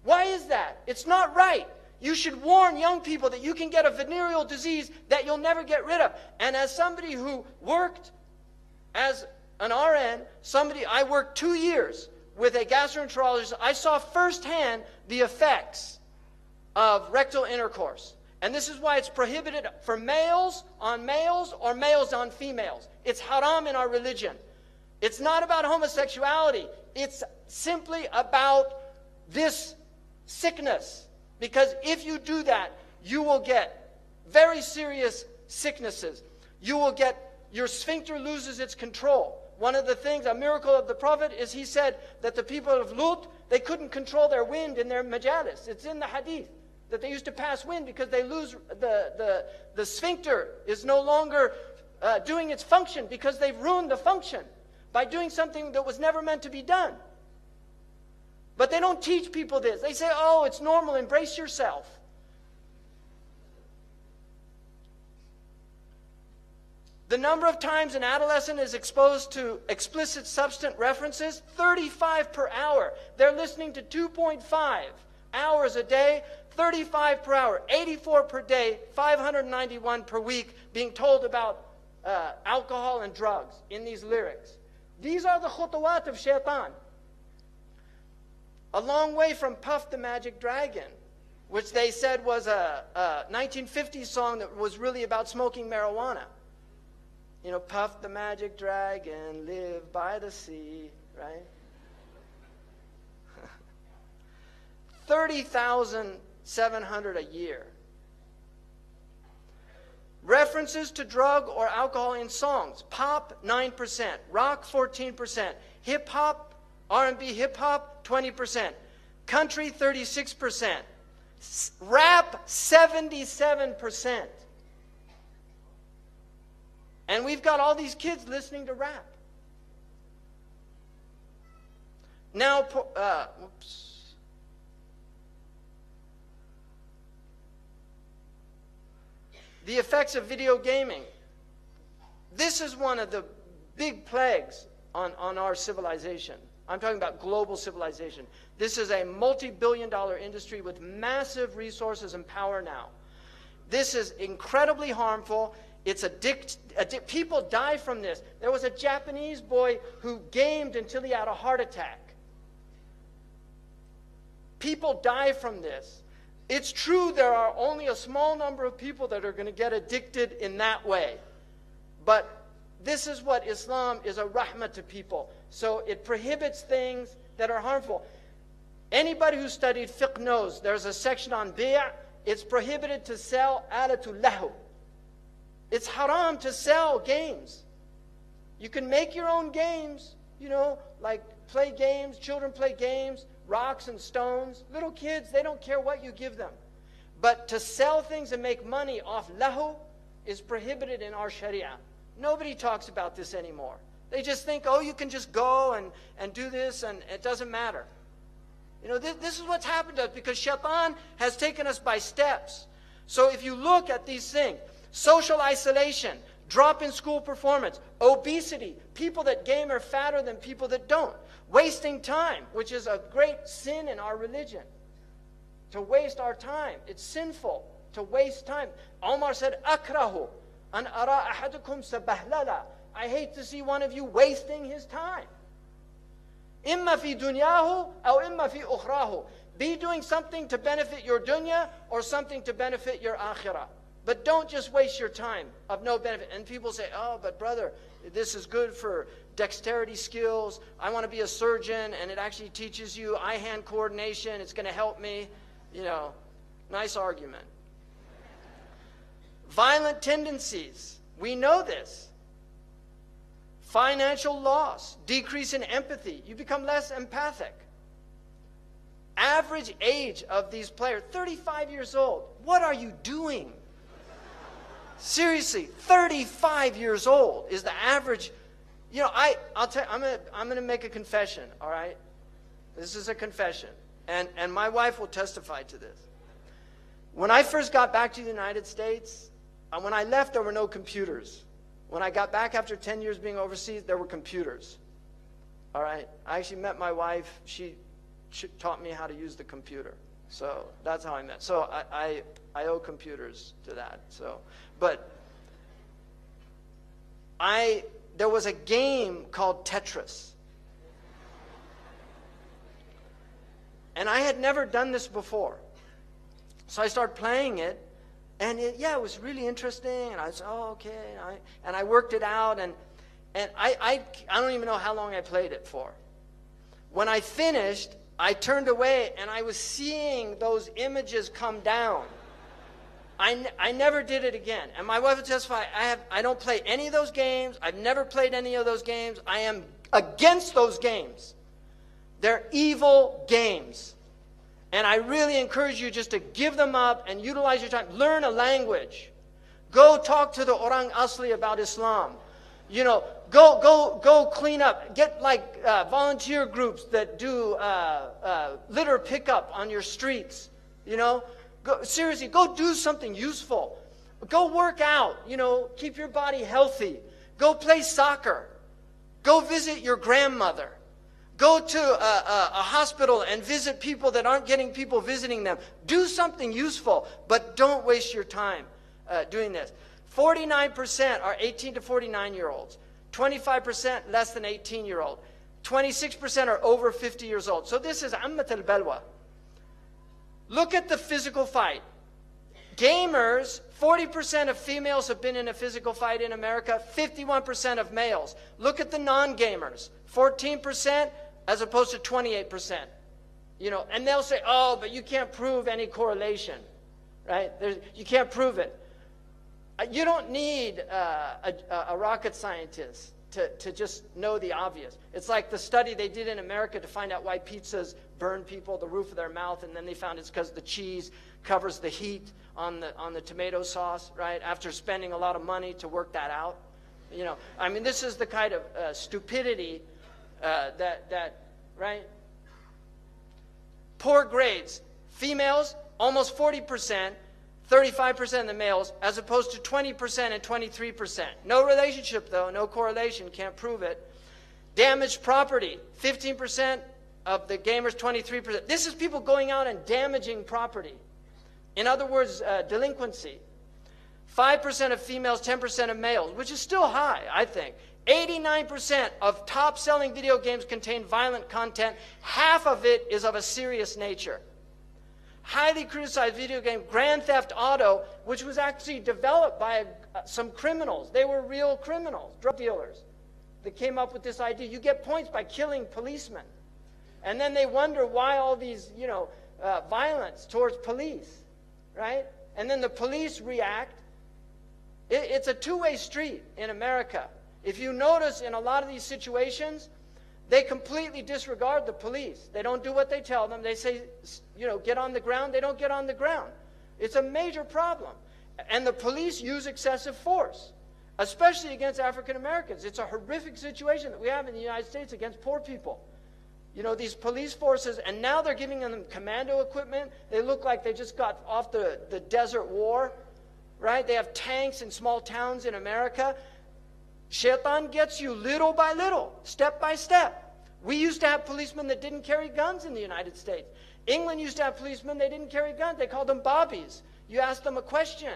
Why is that? It's not right. You should warn young people that you can get a venereal disease that you'll never get rid of. And as somebody who worked as an RN, I worked 2 years with a gastroenterologist. I saw firsthand the effects of rectal intercourse. And this is why it's prohibited for males on males or males on females. It's haram in our religion. It's not about homosexuality. It's simply about this sickness. Because if you do that, you will get very serious sicknesses. Your sphincter loses its control. One of the things, a miracle of the Prophet, is he said that the people of Lut, they couldn't control their wind in their majalis. It's in the hadith that they used to pass wind because they lose, the sphincter is no longer doing its function because they've ruined the function by doing something that was never meant to be done. But they don't teach people this. They say, oh, it's normal, embrace yourself. The number of times an adolescent is exposed to explicit substance references, 35 per hour. They're listening to 2.5 hours a day, 35 per hour, 84 per day, 591 per week, being told about alcohol and drugs in these lyrics. These are the khutuwat of shaitan. A long way from Puff the Magic Dragon, which they said was a 1950s song that was really about smoking marijuana. You know, Puff the Magic Dragon, live by the sea, right? 30,700 a year. References to drug or alcohol in songs. Pop, 9%. Rock, 14%. Hip-hop, R&B hip-hop, 20%. Country, 36%. Rap, 77%. And we've got all these kids listening to rap. Now, the effects of video gaming. This is one of the big plagues on our civilization. I'm talking about global civilization. This is a multi-billion-dollar industry with massive resources and power now. This is incredibly harmful. It's people die from this. There was a Japanese boy who gamed until he had a heart attack. People die from this. It's true there are only a small number of people that are going to get addicted in that way. But this is what Islam is, a rahmah to people. So it prohibits things that are harmful. Anybody who studied fiqh knows there's a section on bi'. It's prohibited to sell alatul lahu. It's haram to sell games. You can make your own games, like play games, children play games, rocks and stones. Little kids, they don't care what you give them. But to sell things and make money off lahu is prohibited in our sharia. Nobody talks about this anymore. They just think, oh, you can just go and do this and it doesn't matter. This is what's happened to us because shaitan has taken us by steps. So if you look at these things, social isolation, drop in school performance, obesity, people that game are fatter than people that don't, wasting time, which is a great sin in our religion. To waste our time. It's sinful to waste time. Omar said, akrahu an ara ahadukum sabahlala. I hate to see one of you wasting his time. Imma fi dunyahu aw imma fi ukhrahu. Be doing something to benefit your dunya or something to benefit your akhirah. But don't just waste your time of no benefit. And people say, oh, but brother, this is good for dexterity skills. I want to be a surgeon, and it actually teaches you eye-hand coordination. It's going to help me. Nice argument. Violent tendencies. We know this. Financial loss, decrease in empathy. You become less empathic. Average age of these players, 35 years old. What are you doing? Seriously, 35 years old is the average. I'll tell you, I'm going to make a confession, all right? This is a confession. And my wife will testify to this. When I first got back to the United States, when I left, there were no computers. When I got back after 10 years being overseas, there were computers. All right? I actually met my wife. She taught me how to use the computer. So that's how I met. So I owe computers to that. But there was a game called Tetris. And I had never done this before. So I started playing it. And it was really interesting. And I said, oh, okay. And I worked it out. And I don't even know how long I played it for. When I finished, I turned away and I was seeing those images come down. I never did it again. And my wife would testify, I don't play any of those games. I've never played any of those games. I am against those games. They're evil games. And I really encourage you just to give them up and utilize your time. Learn a language. Go talk to the Orang Asli about Islam. Go clean up. Get volunteer groups that do litter pickup on your streets. Seriously, go do something useful. Go work out. Keep your body healthy. Go play soccer. Go visit your grandmother. Go to a hospital and visit people that aren't getting people visiting them. Do something useful, but don't waste your time doing this. 49% are 18 to 49-year-olds. 25% less than 18-year-old. 26% are over 50 years old. So this is ammat al-balwa. Look at the physical fight. Gamers, 40% of females have been in a physical fight in America, 51% of males. Look at the non-gamers, 14% as opposed to 28%. And they'll say, oh, but you can't prove any correlation, right? You can't prove it. You don't need a rocket scientist to just know the obvious. It's like the study they did in America to find out why pizzas burn people, the roof of their mouth, and then they found it's because the cheese covers the heat on the tomato sauce, right? After spending a lot of money to work that out. This is the kind of stupidity that, right? Poor grades. Females, almost 40%, 35% of the males, as opposed to 20% and 23%. No relationship, though, no correlation, can't prove it. Damaged property, 15% of the gamers, 23%. This is people going out and damaging property. In other words, delinquency. 5% of females, 10% of males, which is still high, I think. 89% of top-selling video games contain violent content. Half of it is of a serious nature. highly criticized video game, Grand Theft Auto, which was actually developed by some criminals. They were real criminals, drug dealers, that came up with this idea. You get points by killing policemen. And then they wonder why all these, violence towards police, right? And then the police react. It's a two-way street in America. If you notice in a lot of these situations, they completely disregard the police. They don't do what they tell them. They say, get on the ground. They don't get on the ground. It's a major problem. And the police use excessive force, especially against African Americans. It's a horrific situation that we have in the United States against poor people. These police forces, and now they're giving them commando equipment. They look like they just got off the desert war, right? They have tanks in small towns in America. Shaitan gets you little by little, step by step. We used to have policemen that didn't carry guns in the United States. England used to have policemen, they didn't carry guns. They called them bobbies. You asked them a question.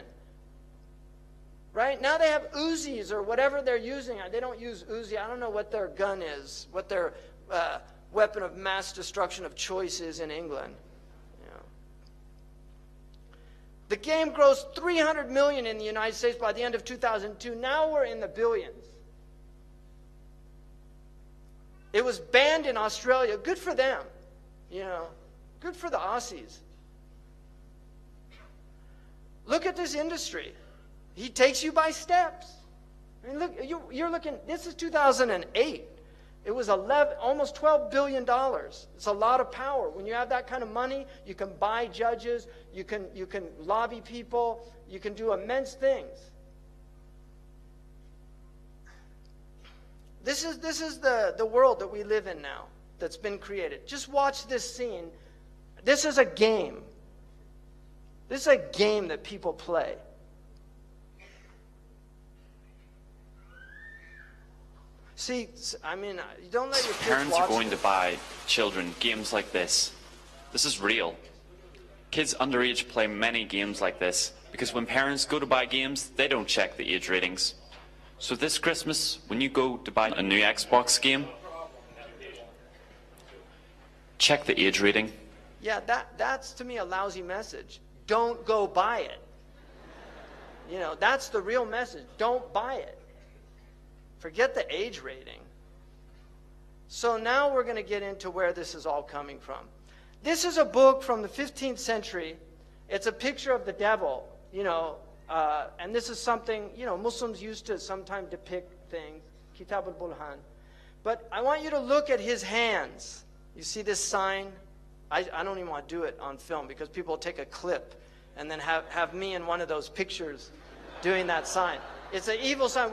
Right? Now they have Uzis or whatever they're using. They don't use Uzi. I don't know what their gun is, what their weapon of mass destruction of choice is in England. The game grossed $300 million in the United States by the end of 2002. Now we're in the billions. It was banned in Australia. Good for them. Good for the Aussies. Look at this industry. He takes you by steps. I mean, look, you're looking, this is 2008. It was almost $12 billion. It's a lot of power. When you have that kind of money, you can buy judges, you can lobby people, you can do immense things. This is the world that we live in now that's been created. Just watch this scene. This is a game. This is a game that people play. See, I mean, you don't let your kids Parents watch are going this. to buy children games like this. This is real. Kids underage play many games like this because when parents go to buy games, they don't check the age ratings. So this Christmas, when you go to buy a new Xbox game, check the age rating. Yeah, that's to me a lousy message. Don't go buy it. That's the real message. Don't buy it. Forget the age rating. So now we're going to get into where this is all coming from. This is a book from the 15th century. It's a picture of the devil, and this is something, Muslims used to sometimes depict things, Kitab al-Bulhan. But I want you to look at his hands. You see this sign? I don't even want to do it on film because people will take a clip and then have me in one of those pictures doing that sign. It's an evil sign.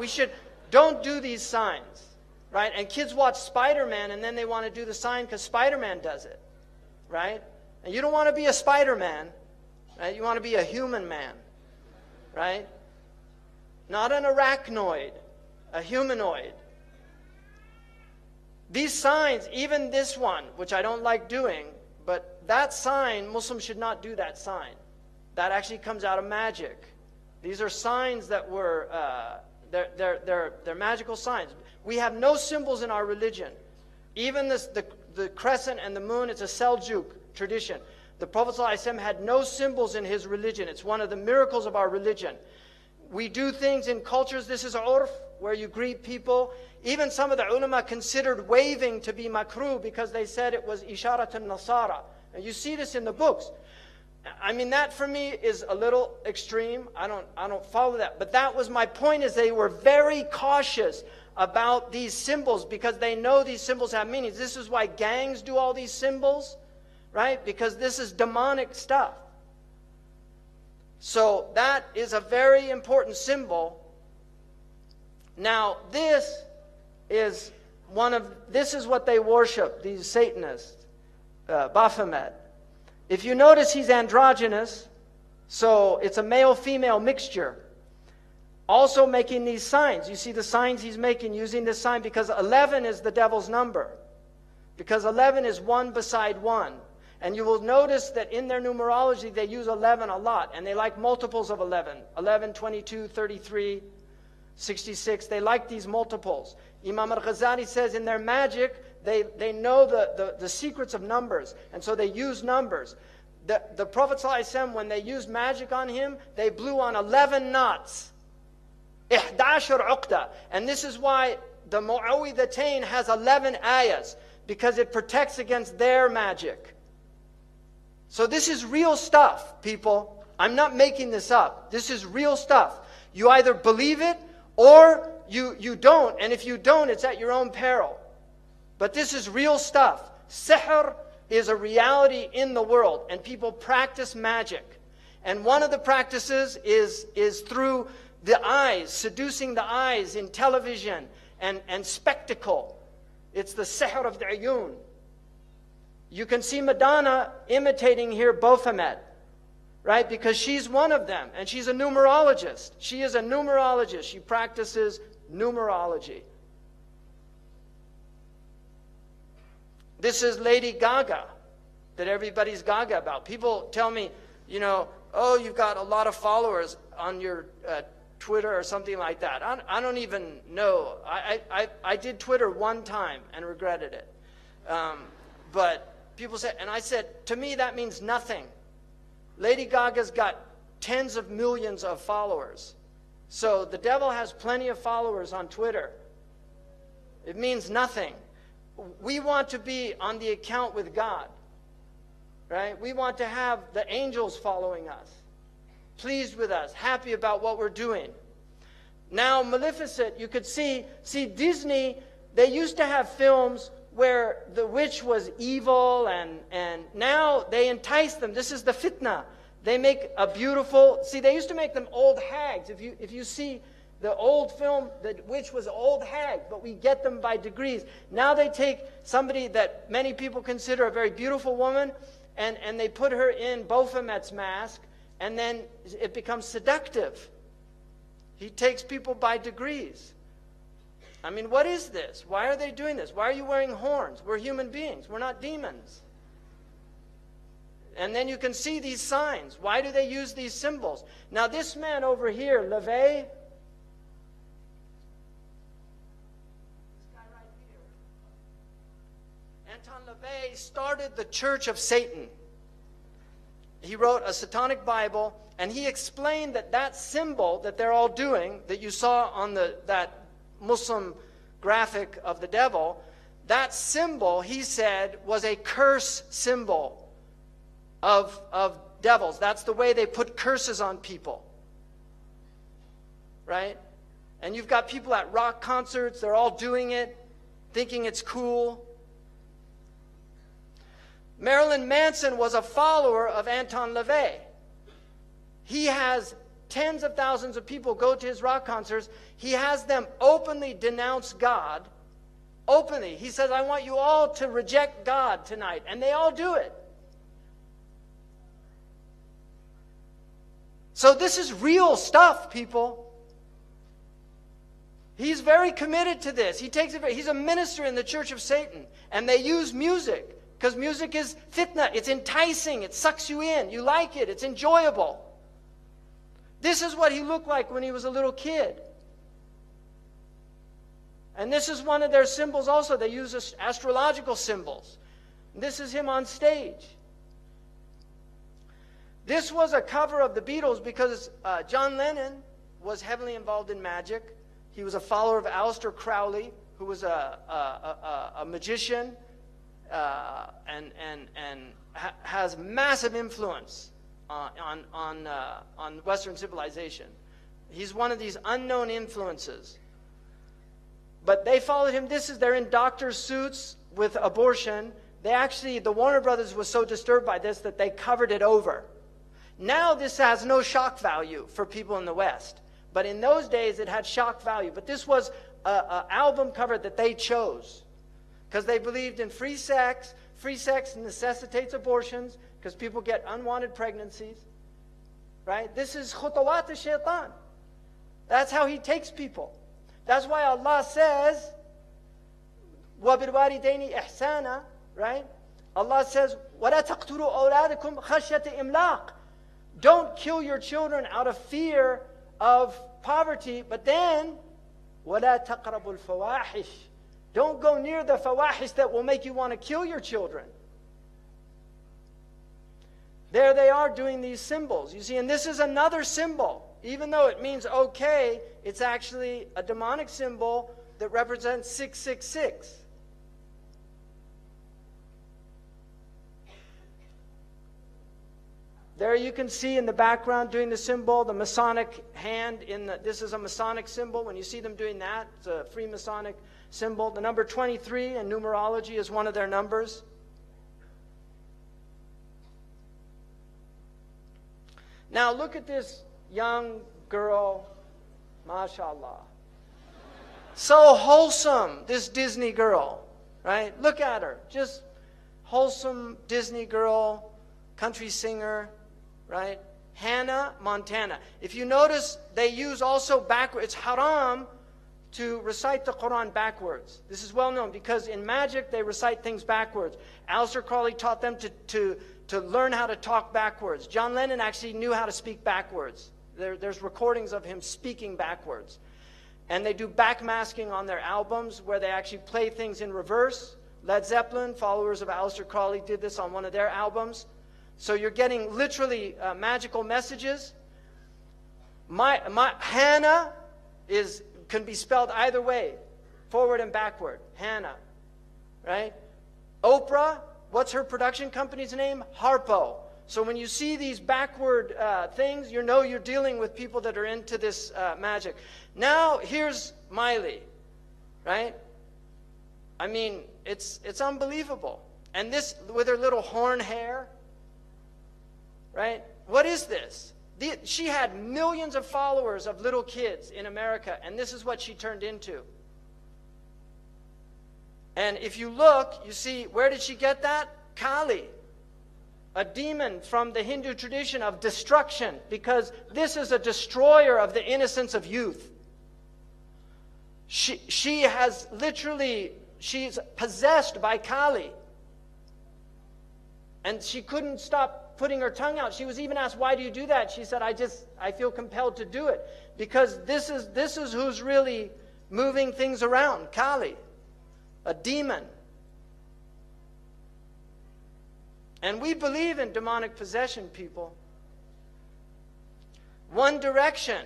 Don't do these signs, right? And kids watch Spider-Man and then they want to do the sign because Spider-Man does it, right? And you don't want to be a Spider-Man, right? You want to be a human man, right? Not an arachnoid, a humanoid. These signs, even this one, which I don't like doing, but that sign, Muslims should not do that sign. That actually comes out of magic. These are signs that were... They're magical signs. We have no symbols in our religion. Even the crescent and the moon, it's a Seljuk tradition. The Prophet ﷺ had no symbols in his religion. It's one of the miracles of our religion. We do things in cultures. This is urf, where you greet people. Even some of the ulama considered waving to be makruh because they said it was isharat al-nasara. And you see this in the books. I mean, that for me is a little extreme. I don't follow that. But that was my point, is they were very cautious about these symbols because they know these symbols have meanings. This is why gangs do all these symbols, right? Because this is demonic stuff. So that is a very important symbol. Now, this is what they worship, these Satanists, Baphomet. If you notice, he's androgynous, so it's a male-female mixture. Also making these signs. You see the signs he's making using this sign because 11 is the devil's number. Because 11 is 1 beside 1. And you will notice that in their numerology they use 11 a lot. And they like multiples of 11. 11, 22, 33, 66. They like these multiples. Imam al-Ghazali says in their magic, they know the secrets of numbers, and so they use numbers. The Prophet ﷺ, when they used magic on him, they blew on 11 knots. 11 uqda. And this is why the Mu'awwidhatayn has 11 ayahs, because it protects against their magic. So this is real stuff, people. I'm not making this up. This is real stuff. You either believe it or you don't. And if you don't, it's at your own peril. But this is real stuff. Sihr is a reality in the world, and people practice magic. And one of the practices is through the eyes, seducing the eyes in television and spectacle. It's the sihr of the ayun. You can see Madonna imitating here Baphomet, right? Because she's one of them, and she's a numerologist. She is a numerologist. She practices numerology. This is Lady Gaga, that everybody's gaga about. People tell me, oh, you've got a lot of followers on your Twitter or something like that. I don't even know. I did Twitter one time and regretted it. But people said, and I said, to me that means nothing. Lady Gaga's got tens of millions of followers. So the devil has plenty of followers on Twitter. It means nothing. We want to be on the account with God, right? We want to have the angels following us, pleased with us, happy about what we're doing. Now, Maleficent, you could see Disney, they used to have films where the witch was evil, and now they entice them. This is the fitna. They make a beautiful, they used to make them old hags. If you see the old film, the witch was an old hag, but we get them by degrees. Now they take somebody that many people consider a very beautiful woman, and they put her in Baphomet's mask, and then it becomes seductive. He takes people by degrees. I mean, what is this? Why are they doing this? Why are you wearing horns? We're human beings. We're not demons. And then you can see these signs. Why do they use these symbols? Now this man over here, LaVey, Anton LaVey started the Church of Satan. He wrote a satanic Bible, and he explained that symbol that they're all doing, that you saw on that Muslim graphic of the devil, that symbol, he said, was a curse symbol of devils. That's the way they put curses on people. Right? And you've got people at rock concerts, they're all doing it, thinking it's cool. Marilyn Manson was a follower of Anton LaVey. He has tens of thousands of people go to his rock concerts. He has them openly denounce God. Openly. He says, I want you all to reject God tonight. And they all do it. So this is real stuff, people. He's very committed to this. He's a minister in the Church of Satan. And they use music. Because music is fitna. It's enticing. It sucks you in. You like it. It's enjoyable. This is what he looked like when he was a little kid. And this is one of their symbols also. They use astrological symbols. This is him on stage. This was a cover of the Beatles because John Lennon was heavily involved in magic. He was a follower of Aleister Crowley, who was a magician and has massive influence on Western civilization. He's one of these unknown influences. But they followed him. They're in doctor's suits with abortion. The Warner Brothers was so disturbed by this that they covered it over. Now this has no shock value for people in the West. But in those days it had shock value. But this was an album cover that they chose. Because they believed in free sex. Free sex necessitates abortions because people get unwanted pregnancies. Right? This is khutawat al-shaytan. That's how he takes people. That's why Allah says, وَبِالْوَالِدَيْنِ إِحْسَانًا, right? Allah says, وَلَا تَقْتُلُوا أَوْلَادَكُمْ خَشْيَةَ إِمْلَاقٍ. Don't kill your children out of fear of poverty, but then, وَلَا تَقْرَبُوا الْفَوَاحِشِ. Don't go near the fawahish that will make you want to kill your children. There they are doing these symbols. You see, and this is another symbol. Even though it means okay, it's actually a demonic symbol that represents 666. There you can see in the background doing the symbol, the Masonic hand. This is a Masonic symbol. When you see them doing that, it's a Freemasonic symbol. The number 23 in numerology is one of their numbers. Now look at this young girl, mashallah. So wholesome, this Disney girl, right? Look at her, just wholesome Disney girl, country singer, right? Hannah Montana. If you notice, they use also backwards. It's haram to recite the Quran backwards. This is well known because in magic they recite things backwards. Aleister Crowley taught them to learn how to talk backwards. John Lennon actually knew how to speak backwards. There's recordings of him speaking backwards. And they do backmasking on their albums where they actually play things in reverse. Led Zeppelin, followers of Aleister Crowley, did this on one of their albums. So you're getting literally magical messages. Hannah can be spelled either way, forward and backward. Hannah, right? Oprah, what's her production company's name? Harpo. So when you see these backward things, you know you're dealing with people that are into this magic. Now here's Miley, right? I mean, it's unbelievable. And this with her little horn hair, right? What is this? She had millions of followers of little kids in America, and this is what she turned into. And if you look, you see, where did she get that? Kali, a demon from the Hindu tradition of destruction, because this is a destroyer of the innocence of youth. She has literally, she's possessed by Kali. And she couldn't stop putting her tongue out. She was even asked, why do you do that? She said, I feel compelled to do it. Because this is who's really moving things around, Kali, a demon. And we believe in demonic possession, people. One Direction.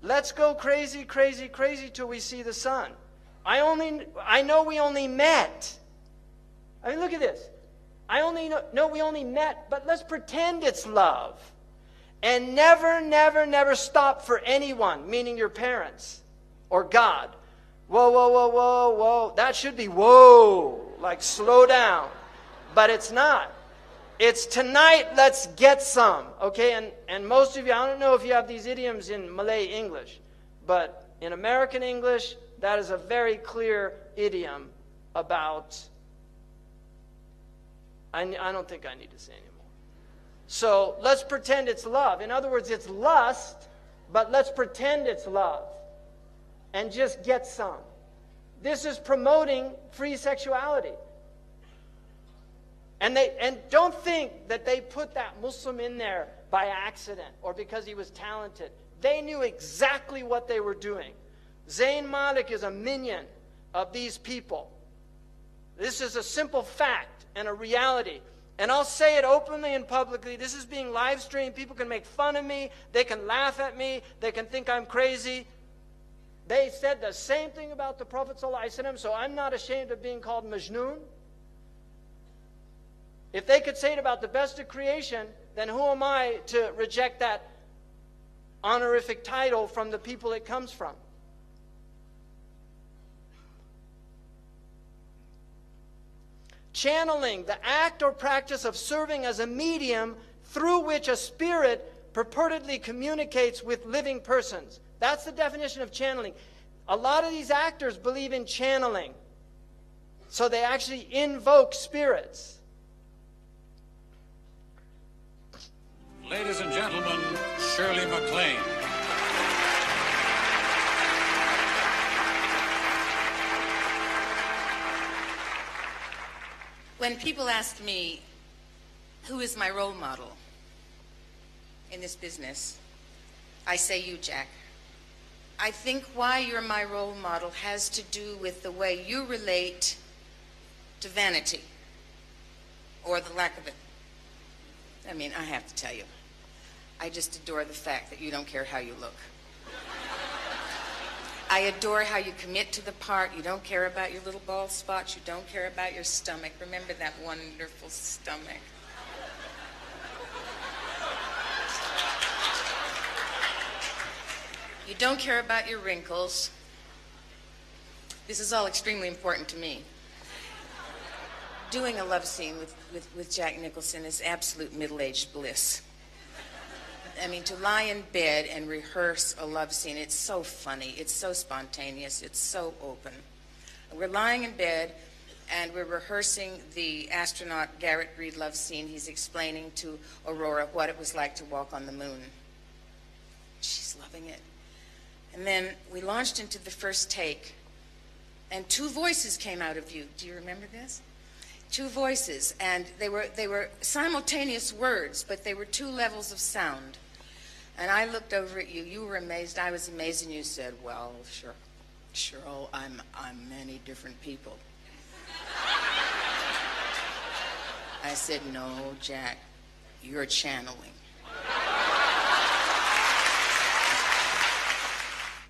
Let's go crazy, crazy, crazy till we see the sun. I know we only met. I mean, look at this. I only know we only met, but let's pretend it's love. And never, never, never stop for anyone, meaning your parents or God. Whoa, whoa, whoa, whoa, whoa. That should be whoa, like slow down. But it's not. It's tonight, let's get some. Okay, and most of you, I don't know if you have these idioms in Malay English, but in American English, that is a very clear idiom about, I don't think I need to say anymore. So let's pretend it's love. In other words, it's lust, but let's pretend it's love and just get some. This is promoting free sexuality. And don't think that they put that Muslim in there by accident or because he was talented. They knew exactly what they were doing. Zayn Malik is a minion of these people. This is a simple fact and a reality. And I'll say it openly and publicly. This is being live streamed. People can make fun of me. They can laugh at me. They can think I'm crazy. They said the same thing about the Prophet ﷺ, so I'm not ashamed of being called Majnoon. If they could say it about the best of creation, then who am I to reject that honorific title from the people it comes from? Channeling, the act or practice of serving as a medium through which a spirit purportedly communicates with living persons. That's the definition of channeling. A lot of these actors believe in channeling. So they actually invoke spirits. Ladies and gentlemen, Shirley MacLaine. When people ask me, who is my role model in this business, I say you, Jack. I think why you're my role model has to do with the way you relate to vanity, or the lack of it. I mean, I have to tell you, I just adore the fact that you don't care how you look. I adore how you commit to the part. You don't care about your little bald spots. You don't care about your stomach. Remember that wonderful stomach. You don't care about your wrinkles. This is all extremely important to me. Doing a love scene with Jack Nicholson is absolute middle-aged bliss. I mean, to lie in bed and rehearse a love scene, it's so funny, it's so spontaneous, it's so open. We're lying in bed and we're rehearsing the astronaut Garrett Reed love scene. He's explaining to Aurora what it was like to walk on the moon. She's loving it. And then we launched into the first take, and two voices came out of you. Do you remember this? Two voices, and they were simultaneous words, but they were two levels of sound. And I looked over at you. You were amazed. I was amazed, and you said, "Well, sure, Cheryl, I'm many different people." I said, "No, Jack, you're channeling."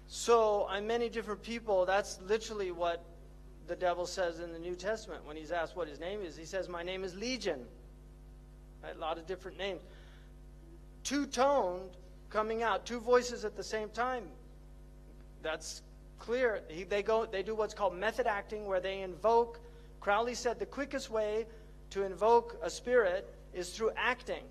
So I'm many different people. That's literally what the devil says in the New Testament when he's asked what his name is. He says, "My name is Legion." Right? A lot of different names. Two-toned, coming out, two voices at the same time. That's clear. They do what's called method acting, where they invoke. Crowley said the quickest way to invoke a spirit is through acting.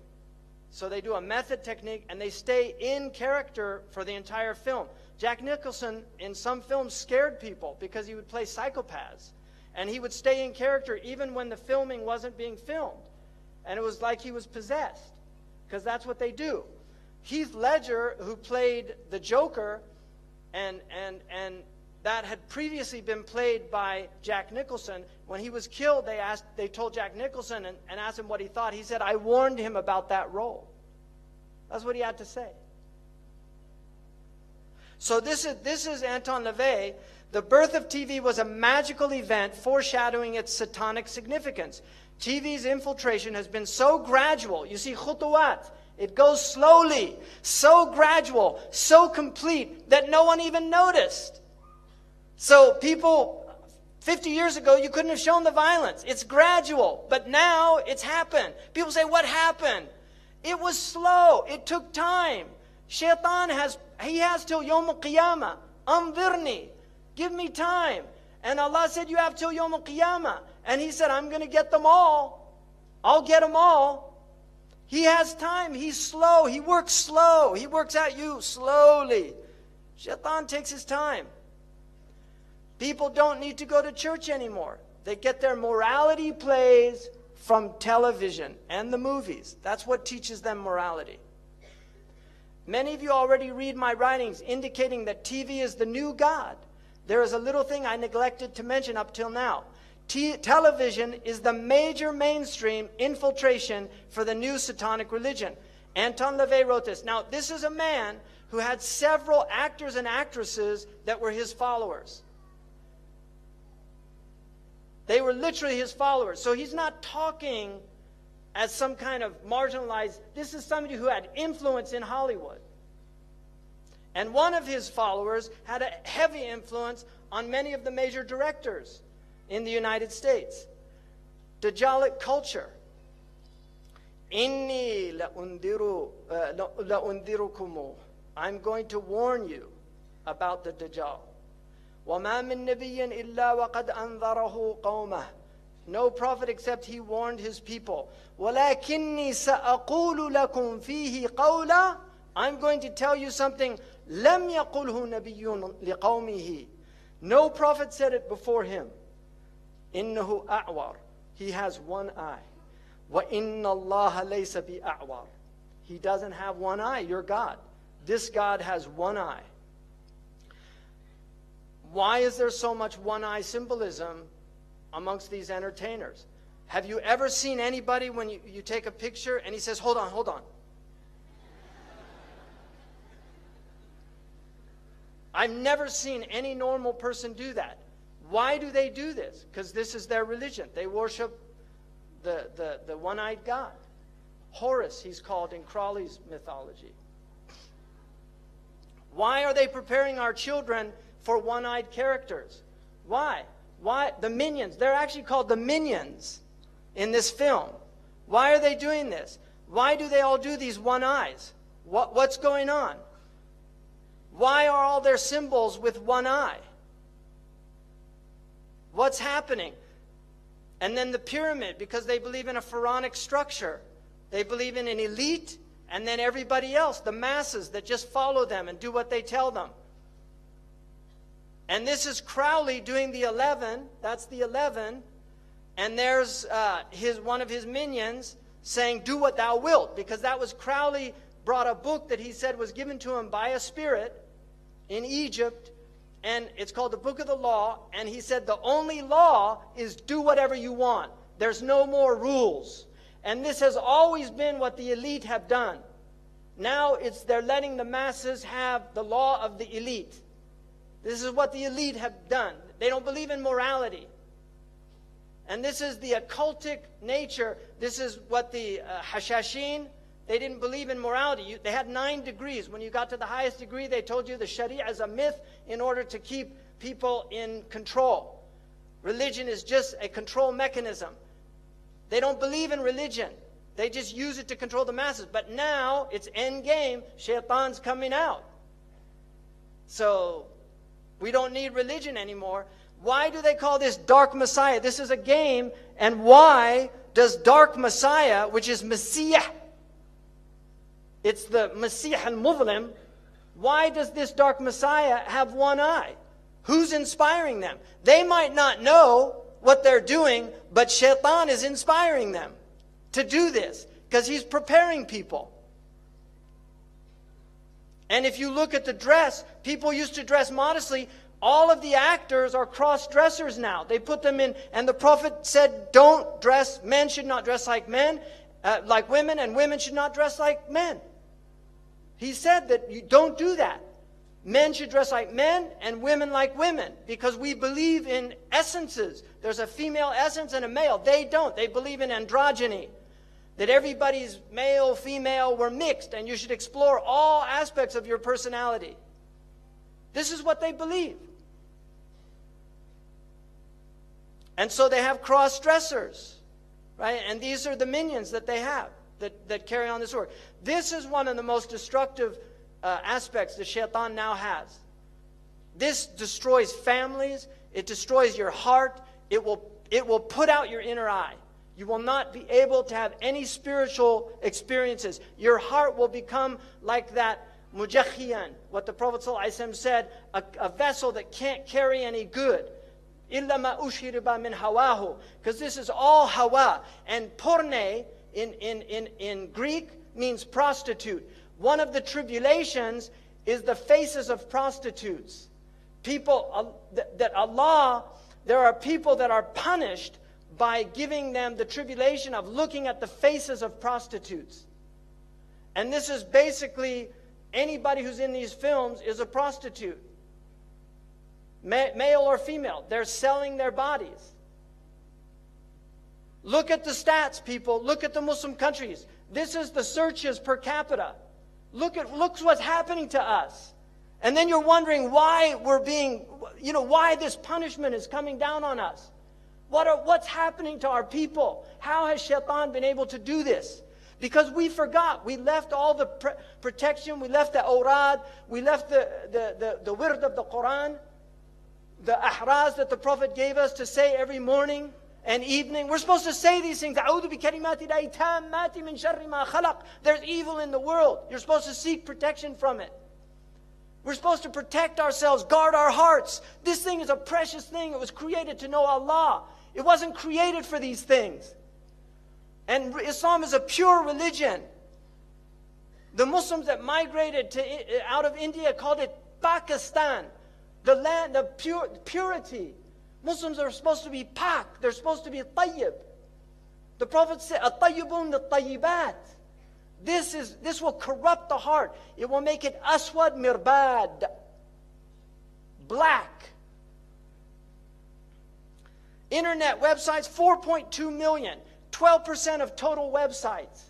So they do a method technique, and they stay in character for the entire film. Jack Nicholson, in some films, scared people because he would play psychopaths. And he would stay in character even when the filming wasn't being filmed. And it was like he was possessed, because that's what they do. Heath Ledger, who played the Joker, and that had previously been played by Jack Nicholson, when he was killed, they told Jack Nicholson and asked him what he thought. He said, "I warned him about that role." That's what he had to say. So this is Anton LaVey. The birth of TV was a magical event foreshadowing its satanic significance. TV's infiltration has been so gradual. You see, khutuwat, it goes slowly, so gradual, so complete that no one even noticed. So people, 50 years ago, you couldn't have shown the violence. It's gradual, but now it's happened. People say, "What happened?" It was slow. It took time. Shaitan has till Yawm al-Qiyamah. Anzirni. Give me time. And Allah said, "You have till Yawm al-Qiyamah." And he said, "I'm going to get them all. I'll get them all." He has time. He's slow. He works slow. He works at you slowly. Shaitan takes his time. People don't need to go to church anymore. They get their morality plays from television and the movies. That's what teaches them morality. Many of you already read my writings indicating that TV is the new God. There is a little thing I neglected to mention up till now. Television is the major mainstream infiltration for the new satanic religion. Anton LaVey wrote this. Now, this is a man who had several actors and actresses that were his followers. They were literally his followers. So he's not talking as some kind of marginalized. This is somebody who had influence in Hollywood. And one of his followers had a heavy influence on many of the major directors in the United States. Dajjalic culture. Inni la'undirukumu. I'm going to warn you about the Dajjal. وَمَا مِن نَبِيٍّ إِلَّا وَقَدْ أَنذَرَهُ قَوْمَهُ. No prophet except he warned his people. وَلَكِنِّي سَأَقُولُ لَكُمْ فِيهِ قَوْلًا. I'm going to tell you something. لَمْ يَقُلْهُ نَبِيٌّ لِقَوْمِهِ. No prophet said it before him. إِنَّهُ أَعْوَرٌ. He has one eye. وَإِنَّ اللَّهَ لَيْسَ بِأَعْوَرٌ. He doesn't have one eye. You're God. This God has one eye. Why is there so much one-eye symbolism amongst these entertainers? Have you ever seen anybody when you take a picture and he says, "Hold on, hold on"? I've never seen any normal person do that. Why do they do this? Because this is their religion. They worship the one-eyed God. Horus, he's called in Crowley's mythology. Why are they preparing our children for one-eyed characters? Why? Why? The minions. They're actually called the minions in this film. Why are they doing this? Why do they all do these one eyes? What's going on? Why are all their symbols with one eye? What's happening? And then the pyramid, because they believe in a pharaonic structure. They believe in an elite and then everybody else, the masses that just follow them and do what they tell them. And this is Crowley doing the 11. That's the 11. And there's one of his minions saying, do what thou wilt. Because that was Crowley brought a book that he said was given to him by a spirit in Egypt. And it's called the Book of the Law. And he said the only law is do whatever you want. There's no more rules. And this has always been what the elite have done. Now they're letting the masses have the law of the elite. This is what the elite have done. They don't believe in morality. And this is the occultic nature. This is what the Hashashin, they didn't believe in morality. They had 9 degrees. When you got to the highest degree, they told you the Sharia is a myth in order to keep people in control. Religion is just a control mechanism. They don't believe in religion. They just use it to control the masses. But now, it's end game. Shaitan's coming out. So, we don't need religion anymore. Why do they call this Dark Messiah? This is a game. And why does Dark Messiah, which is Messiah, it's the Messiah al-Muzlim, why does this Dark Messiah have one eye? Who's inspiring them? They might not know what they're doing, but Shaitan is inspiring them to do this because he's preparing people. And if you look at the dress, people used to dress modestly. All of the actors are cross-dressers now. They put them in, and the Prophet said, don't dress, men should not dress like men, like women, and women should not dress like men. He said that you don't do that. Men should dress like men and women like women because we believe in essences. There's a female essence and a male. They don't. They believe in androgyny. That everybody's male, female, we're mixed and you should explore all aspects of your personality. This is what they believe. And so they have cross-dressers, right? And these are the minions that they have that carry on this work. This is one of the most destructive aspects that Shaitan now has. This destroys families. It destroys your heart. It will put out your inner eye. You will not be able to have any spiritual experiences. Your heart will become like that mujakhiyan, what the Prophet ﷺ said, a vessel that can't carry any good. إِلَّا مَا أُشْهِرِبَ مِنْ هَوَاهُ. Because this is all hawa. And porne in Greek means prostitute. One of the tribulations is the faces of prostitutes. People, that Allah, there are people that are punished by giving them the tribulation of looking at the faces of prostitutes. And this is basically, anybody who's in these films is a prostitute. Male or female, they're selling their bodies. Look at the stats, people. Look at the Muslim countries. This is the searches per capita. Look what's happening to us. And then you're wondering why we're being, why this punishment is coming down on us. What's happening to our people? How has Shaitan been able to do this? Because we forgot. We left all the protection. We left the awrad. We left the wird of the Quran. The ahraz that the Prophet gave us to say every morning and evening. We're supposed to say these things. أعوذ بكلمات الله التامات من شر ما خلق. There's evil in the world. You're supposed to seek protection from it. We're supposed to protect ourselves, guard our hearts. This thing is a precious thing. It was created to know Allah. It wasn't created for these things. And Islam is a pure religion. The Muslims that migrated out of India called it Pakistan. The land of purity. Muslims are supposed to be pak. They're supposed to be tayyib. The Prophet said, at-tayyibun at-tayyibat. This will corrupt the heart. It will make it aswad mirbad. Black. Internet websites, 4.2 million. 12% of total websites.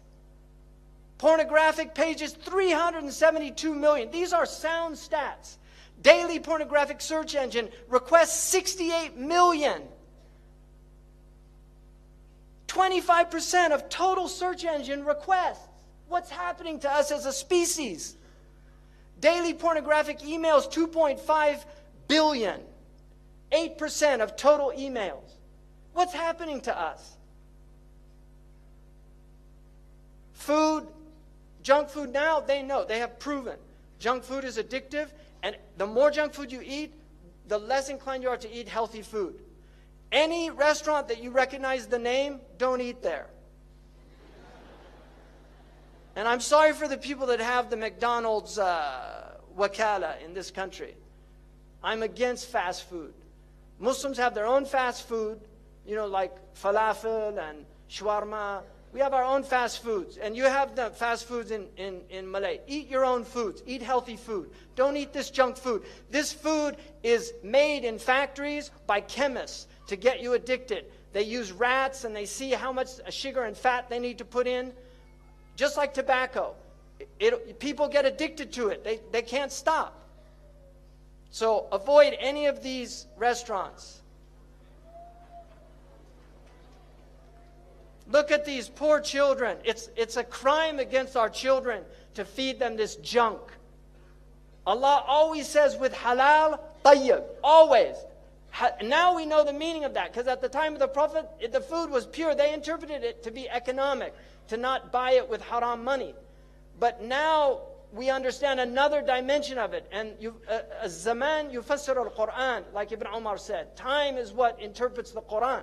Pornographic pages, 372 million. These are sound stats. Daily pornographic search engine requests 68 million. 25% of total search engine requests. What's happening to us as a species? Daily pornographic emails, 2.5 billion. 8% of total emails. What's happening to us? Food, junk food now, they know, they have proven. Junk food is addictive, and the more junk food you eat, the less inclined you are to eat healthy food. Any restaurant that you recognize the name, don't eat there. And I'm sorry for the people that have the McDonald's wakala in this country. I'm against fast food. Muslims have their own fast food, like falafel and shawarma. We have our own fast foods. And you have the fast foods in Malay. Eat your own foods. Eat healthy food. Don't eat this junk food. This food is made in factories by chemists to get you addicted. They use rats and they see how much sugar and fat they need to put in. Just like tobacco. People get addicted to it. They can't stop. So avoid any of these restaurants. Look at these poor children. It's a crime against our children to feed them this junk. Allah always says with halal, tayyib. Always. Now we know the meaning of that, because at the time of the Prophet, the food was pure. They interpreted it to be economic, to not buy it with haram money. But now we understand another dimension of it. And zaman yufassir al-Quran, like Ibn Umar said. Time is what interprets the Quran.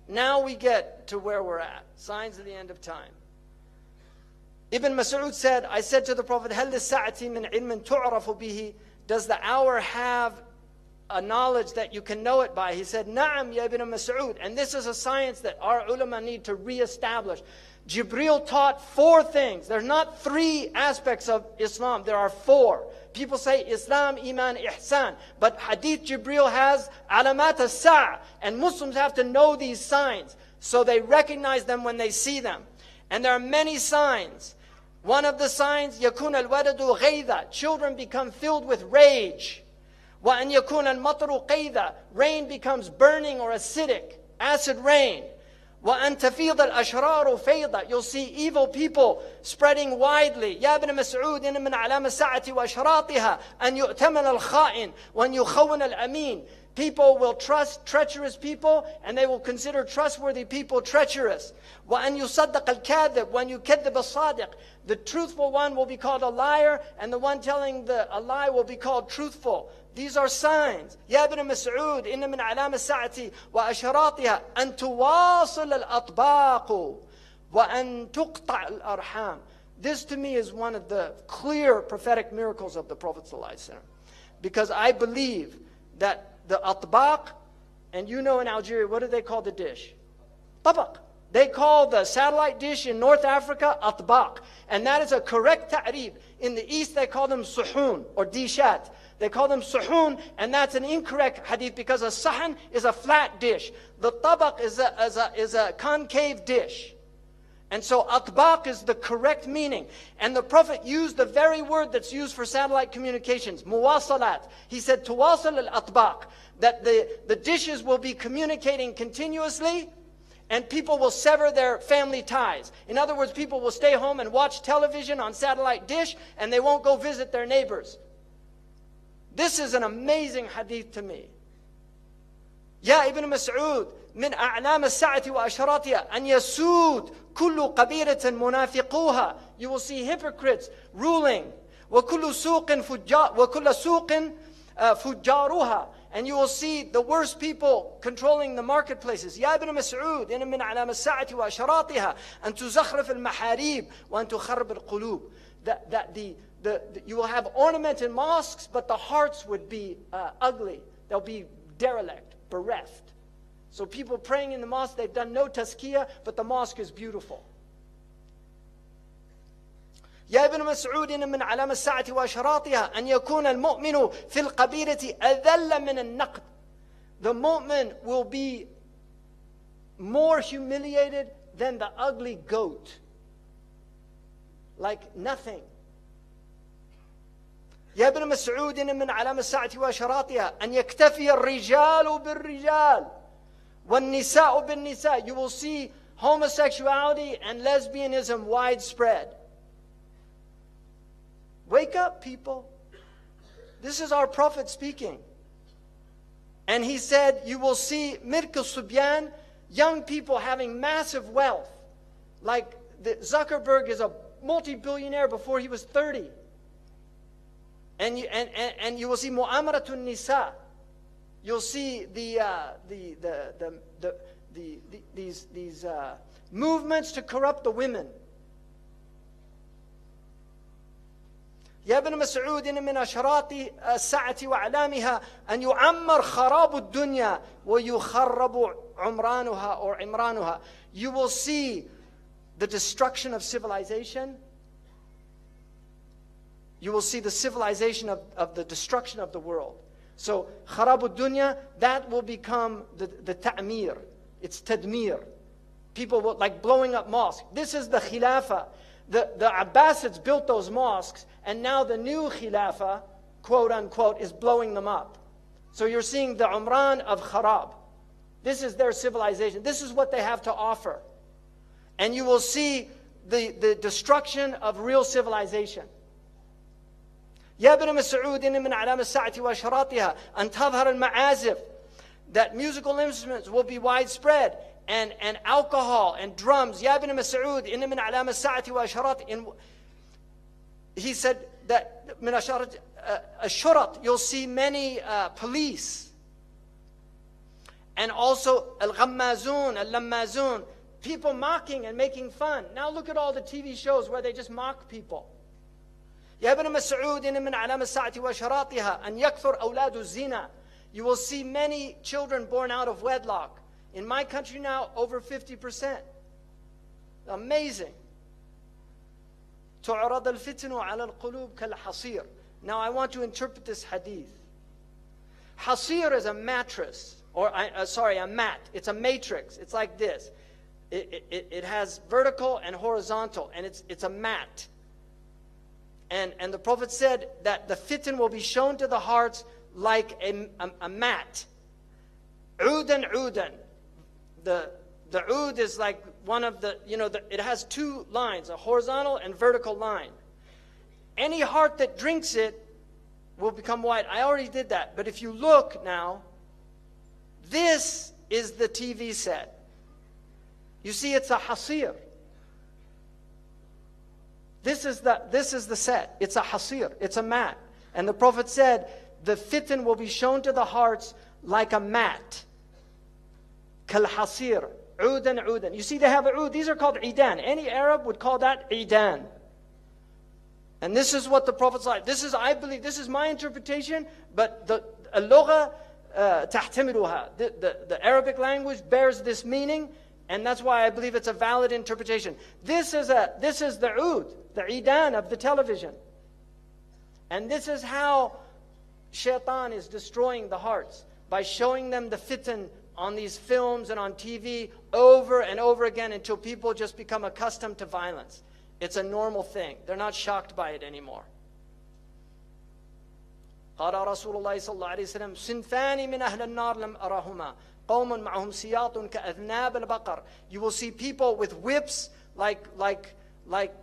Now we get to where we're at. Signs of the end of time. Ibn Mas'ud said, I said to the Prophet, هَلْ لِلسَّاعَةِ مِنْ عِلْمٍ تُعْرَفُ بِهِ? Does the hour have a knowledge that you can know it by? He said, Na'am ya Ibn Mas'ud. And this is a science that our ulama need to reestablish. Jibreel taught 4 things. There's not 3 aspects of Islam. There are 4. People say Islam, Iman, Ihsan. But Hadith Jibreel has alamat as-sa'. And Muslims have to know these signs, so they recognize them when they see them. And there are many signs. One of the signs, يَكُونَ الْوَلَدُ غَيْذًا. Children become filled with rage. وَأَنْ يَكُونَ الْمَطْرُ قَيْذًا. Rain becomes burning or acidic. Acid rain. وَأَنْ تَفِيضَ الْأَشْرَارُ فَيْضًا. You'll see evil people spreading widely. يَا ابْنَ مَسْعُودٍ مِنْ عَلَامَ السَّاعَةِ وَأَشْرَاطِهَا أَنْ يُؤْتَمَنَ الْخَائِنِ وَأَنْ يُخَوَّنَ الْأَمِينَ. People will trust treacherous people, and they will consider trustworthy people treacherous. وَأَنْ يُصَدَّقَ الْكَاذِبُ وَأَنْ يُكَذِّبَ الصَّادِقُ. The truthful one will be called a liar, and the one telling a lie will be called truthful. These are signs. يا ابن مسعود إن من علامة الساعة وأشراطها أن تواصل الأطباق وأن تقطع الأرحام. This to me is one of the clear prophetic miracles of the Prophet ﷺ. Because I believe that the atbaq, and in Algeria, what do they call the dish? Tabaq. They call the satellite dish in North Africa atbaq. And that is a correct ta'rif. In the East, they call them suhun or dishat. They call them suhun, and that's an incorrect hadith, because a sahan is a flat dish. The tabaq is a concave dish. And so atbaq is the correct meaning. And the Prophet used the very word that's used for satellite communications, muwasalat. He said, tuwasal al-atbaq, that the dishes will be communicating continuously, and people will sever their family ties. In other words, people will stay home and watch television on satellite dish, and they won't go visit their neighbors. This is an amazing hadith to me. يا ابن مسعود من أعلام الساعة وأشراطها أن يسود كل قبيلة منافقوها. You will see hypocrites ruling. وكل سوق فجاروها. And you will see the worst people controlling the marketplaces. يا ابن مسعود إن من أعلام الساعة وأشراطها أن تزخرف المحاريب وأن تخرب القلوب. You will have ornamented mosques, but the hearts would be ugly. They'll be derelict, bereft. So people praying in the mosque, they've done no tazkiyah, but the mosque is beautiful. يا ابن مسعود إن من علام الساعة وأشراطها أن يكون المؤمن في القبيلة أذل من النقد. The mu'min will be more humiliated than the ugly goat. Like nothing. يا ابن مسعود من علامة الساعة وأشراطها أن يكتفي الرجال بالرجال والنساء بالنساء. You will see homosexuality and lesbianism widespread. Wake up, people. This is our Prophet speaking. And he said, you will see Mirk al-Subyan, young people having massive wealth. Like Zuckerberg is a multi-billionaire before he was 30. And you will see Mu'amaratun Nisa. You'll see these movements to corrupt the women. يا ابن مسعود من أشراط الساعة وأعلامها أن يعمر خراب الدنيا ويخرب عمرانها or عمرانها. You will see the destruction of civilization. You will see the civilization of the destruction of the world. So خراب الدنيا, that will become the ta'mir. It's tadmir. People will, like blowing up mosques. This is the khilafah. The Abbasids built those mosques, and now the new Khilafah, quote unquote, is blowing them up. So you're seeing the Umran of Kharab. This is their civilization. This is what they have to offer. And you will see the destruction of real civilization. يا ابن مسعود من علام الساعة وأشراطها أن تظهر المعازف. That musical instruments will be widespread. And alcohol and drums. يا ابن مسعود إن من علام الساعة وأشراط. He said that من أشراط الشرط, you'll see many police. And also الغمازون, اللمازون, people mocking and making fun. Now look at all the TV shows where they just mock people. يا ابن مسعود إن من علام الساعة وأشراطها أن يكثر أولاد الزنا. You will see many children born out of wedlock. In my country now, over 50%. Amazing. تعرض الفتن على القلوب كالحصير. Now I want to interpret this hadith. Hasir is a mattress, or a mat. It's a matrix. It's like this. It has vertical and horizontal, and it's a mat. And the Prophet said that the fitan will be shown to the hearts like a mat. Udan udan. The oud is like one of the, it has two lines, a horizontal and vertical line. Any heart that drinks it will become white. I already did that. But if you look now, this is the TV set. You see, it's a hasir. This is the set. It's a hasir. It's a mat. And the Prophet said, the fitan will be shown to the hearts like a mat. Kal-hasir, udan, udan. You see, they have a ud. These are called idan. Any Arab would call that idan. And this is what the Prophet said. I believe, this is my interpretation, but the al-lugha tahtamiluha. The Arabic language bears this meaning, and that's why I believe it's a valid interpretation. This is the ud, the idan of the television. And this is how shaitan is destroying the hearts, by showing them the fitan on these films and on TV over and over again until people just become accustomed to violence. It's a normal thing. They're not shocked by it anymore. قال رسول الله صلى الله عليه وسلم صنفان من أهل النار لم أرهما قوم معهم سياط كأذناب البقر. You will see people with whips like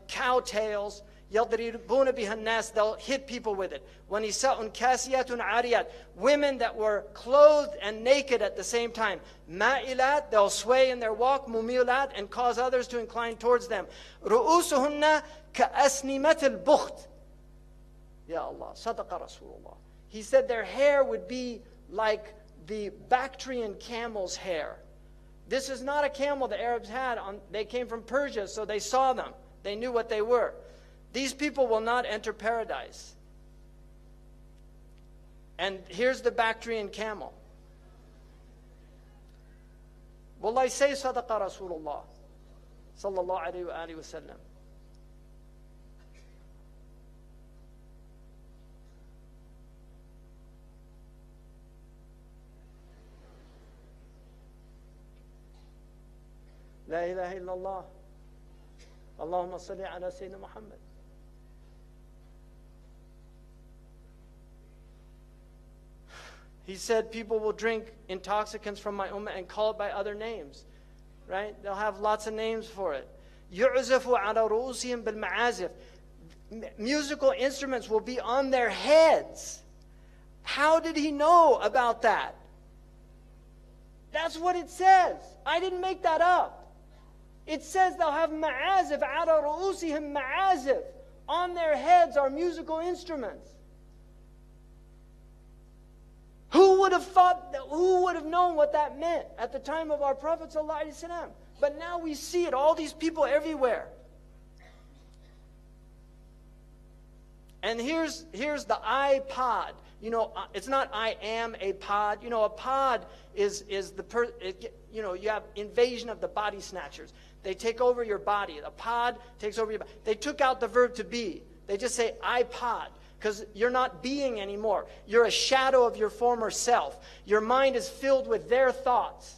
cow tails. يضربون بها الناس. They'll hit people with it. ونساء كاسيات عاريات. Women that were clothed and naked at the same time. مائلات. They'll sway in their walk. مميلات. And cause others to incline towards them. رؤوسهن كأسنمة البخت. Ya Allah, Sadaqa Rasulullah. He said their hair would be like the Bactrian camel's hair. This is not a camel the Arabs had. They came from Persia, so they saw them. They knew what they were. These people will not enter paradise. And here's the Bactrian camel. Wallahi, say Sadaqa Rasulullah sallallahu alayhi wa sallam. La ilaha illallah. Allahumma salli ala Sayyidina Muhammad. He said people will drink intoxicants from my ummah and call it by other names. Right? They'll have lots of names for it. يُعْزَفُ عَلَى رُؤُوسِهِمْ بِالْمَعَازِفِ. Musical instruments will be on their heads. How did he know about that? That's what it says. I didn't make that up. It says they'll have ma'azif, عَلَى رُؤُوسِهِمْ ma'azif. On their heads are musical instruments. Who would have known what that meant at the time of our Prophet ﷺ? But now we see it, all these people everywhere. And here's the iPod. You know, it's not I am a pod. You know, a pod is you know, you have invasion of the body snatchers. They take over your body. A pod takes over your body. They took out the verb to be. They just say iPod. Because you're not being anymore. You're a shadow of your former self. Your mind is filled with their thoughts.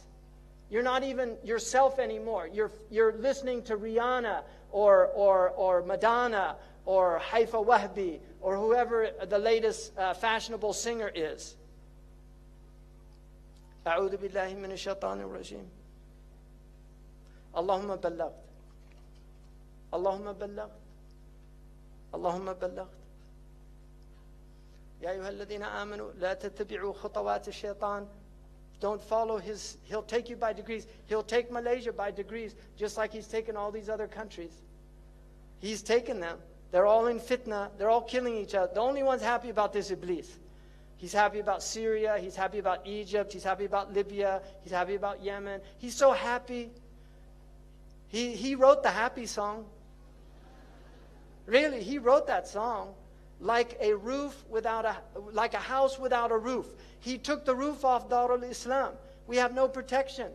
You're not even yourself anymore. You're listening to Rihanna or Madonna or Haifa Wahbi or whoever the latest fashionable singer is. أعوذ بالله من الشيطان الرجيم. اللهم بلغت. اللهم بلغت. اللهم بلغت. يا أيها الذين آمنوا لا تتبعوا خطوات الشيطان. Don't follow his, he'll take you by degrees. He'll take Malaysia by degrees, just like he's taken all these other countries. He's taken them. They're all in fitna. They're all killing each other. The only one's happy about this Iblis. He's happy about Syria. He's happy about Egypt. He's happy about Libya. He's happy about Yemen. He's so happy. He wrote the happy song. Really, he wrote that song. Like a house without a roof. He took the roof off Darul Islam. We have no protection.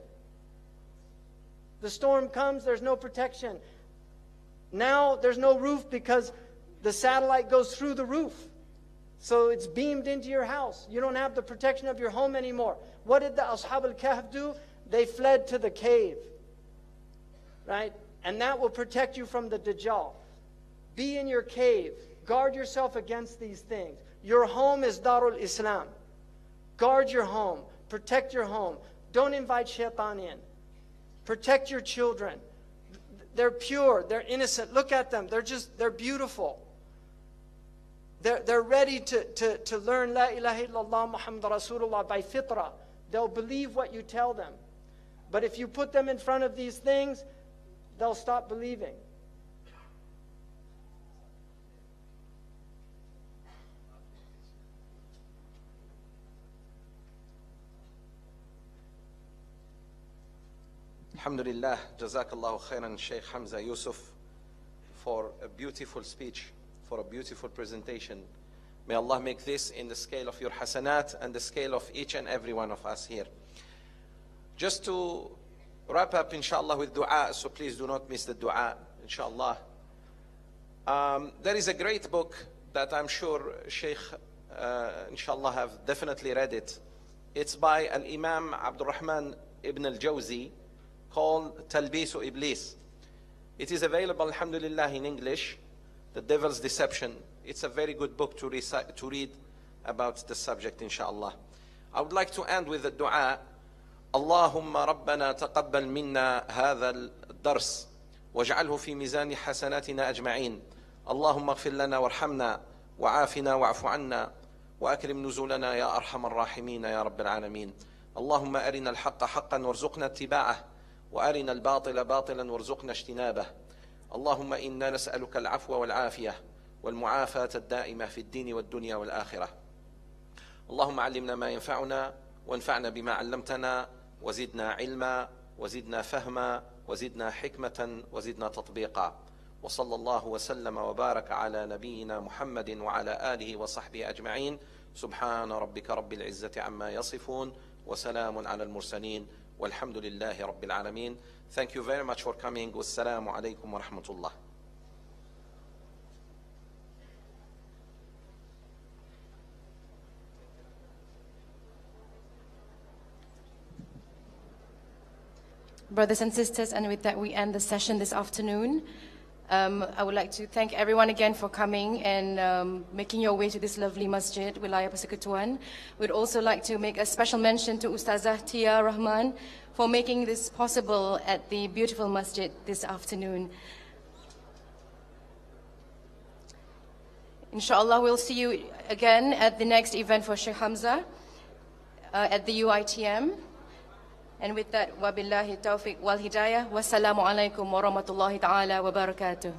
The storm comes, there's no protection. Now there's no roof because the satellite goes through the roof. So it's beamed into your house. You don't have the protection of your home anymore. What did the Ashab al-Kahf do? They fled to the cave. Right? And that will protect you from the Dajjal. Be in your cave. Guard yourself against these things. Your home is Darul Islam. Guard your home. Protect your home. Don't invite shaitan in. Protect your children. They're pure. They're innocent. Look at them. They're beautiful. They're ready to learn La ilaha illallah Muhammad Rasulullah by fitrah. They'll believe what you tell them. But if you put them in front of these things, they'll stop believing. Alhamdulillah, Jazakallahu khairan, Shaykh Hamza Yusuf, for a beautiful speech, for a beautiful presentation. May Allah make this in the scale of your hasanat and the scale of each and every one of us here. Just to wrap up, inshallah, with dua, so please do not miss the dua, inshallah. There is a great book that I'm sure Shaykh, inshallah, have definitely read it. It's by Al-Imam Abdul Rahman ibn al-Jawzi, called Talbisu Iblis. It is available, alhamdulillah, in English, The Devil's Deception. It's a very good book to read about the subject, inshallah. I would like to end with a dua. Allahumma rabbana taqabbal minna hadha al-dars waj'alhu fi mizani hasanatina ajma'in. Allahumma ighfir lana warhamna wa'afina wa'fu anna wa akrim nuzulana ya arhamar rahimin ya rabbil alamin. Allahumma arina al-haqqa haqqan warzuqna ittiba'ah وأرنا الباطل باطلا وارزقنا اجتنابه. اللهم إنا نسألك العفو والعافية والمعافاة الدائمة في الدين والدنيا والآخرة. اللهم علمنا ما ينفعنا وانفعنا بما علمتنا وزدنا علما وزدنا فهما وزدنا حكمة وزدنا تطبيقا. وصلى الله وسلم وبارك على نبينا محمد وعلى آله وصحبه أجمعين. سبحان ربك رب العزة عما يصفون وسلام على المرسلين والحمد لله رب العالمين. Thank you very much for coming. Wassalamu alaikum wa rahmatullah. brothers and sisters, and with that we end the session this afternoon. I would like to thank everyone again for coming and making your way to this lovely masjid, Wilayah Persekutuan. We'd also like to make a special mention to Ustazah Tia Rahman for making this possible at the beautiful masjid this afternoon. Inshallah, we'll see you again at the next event for Shaykh Hamza at the UITM. And with that, wabillahi tawfiq wal hidayah. Wassalamu alaikum warahmatullahi ta'ala wabarakatuh.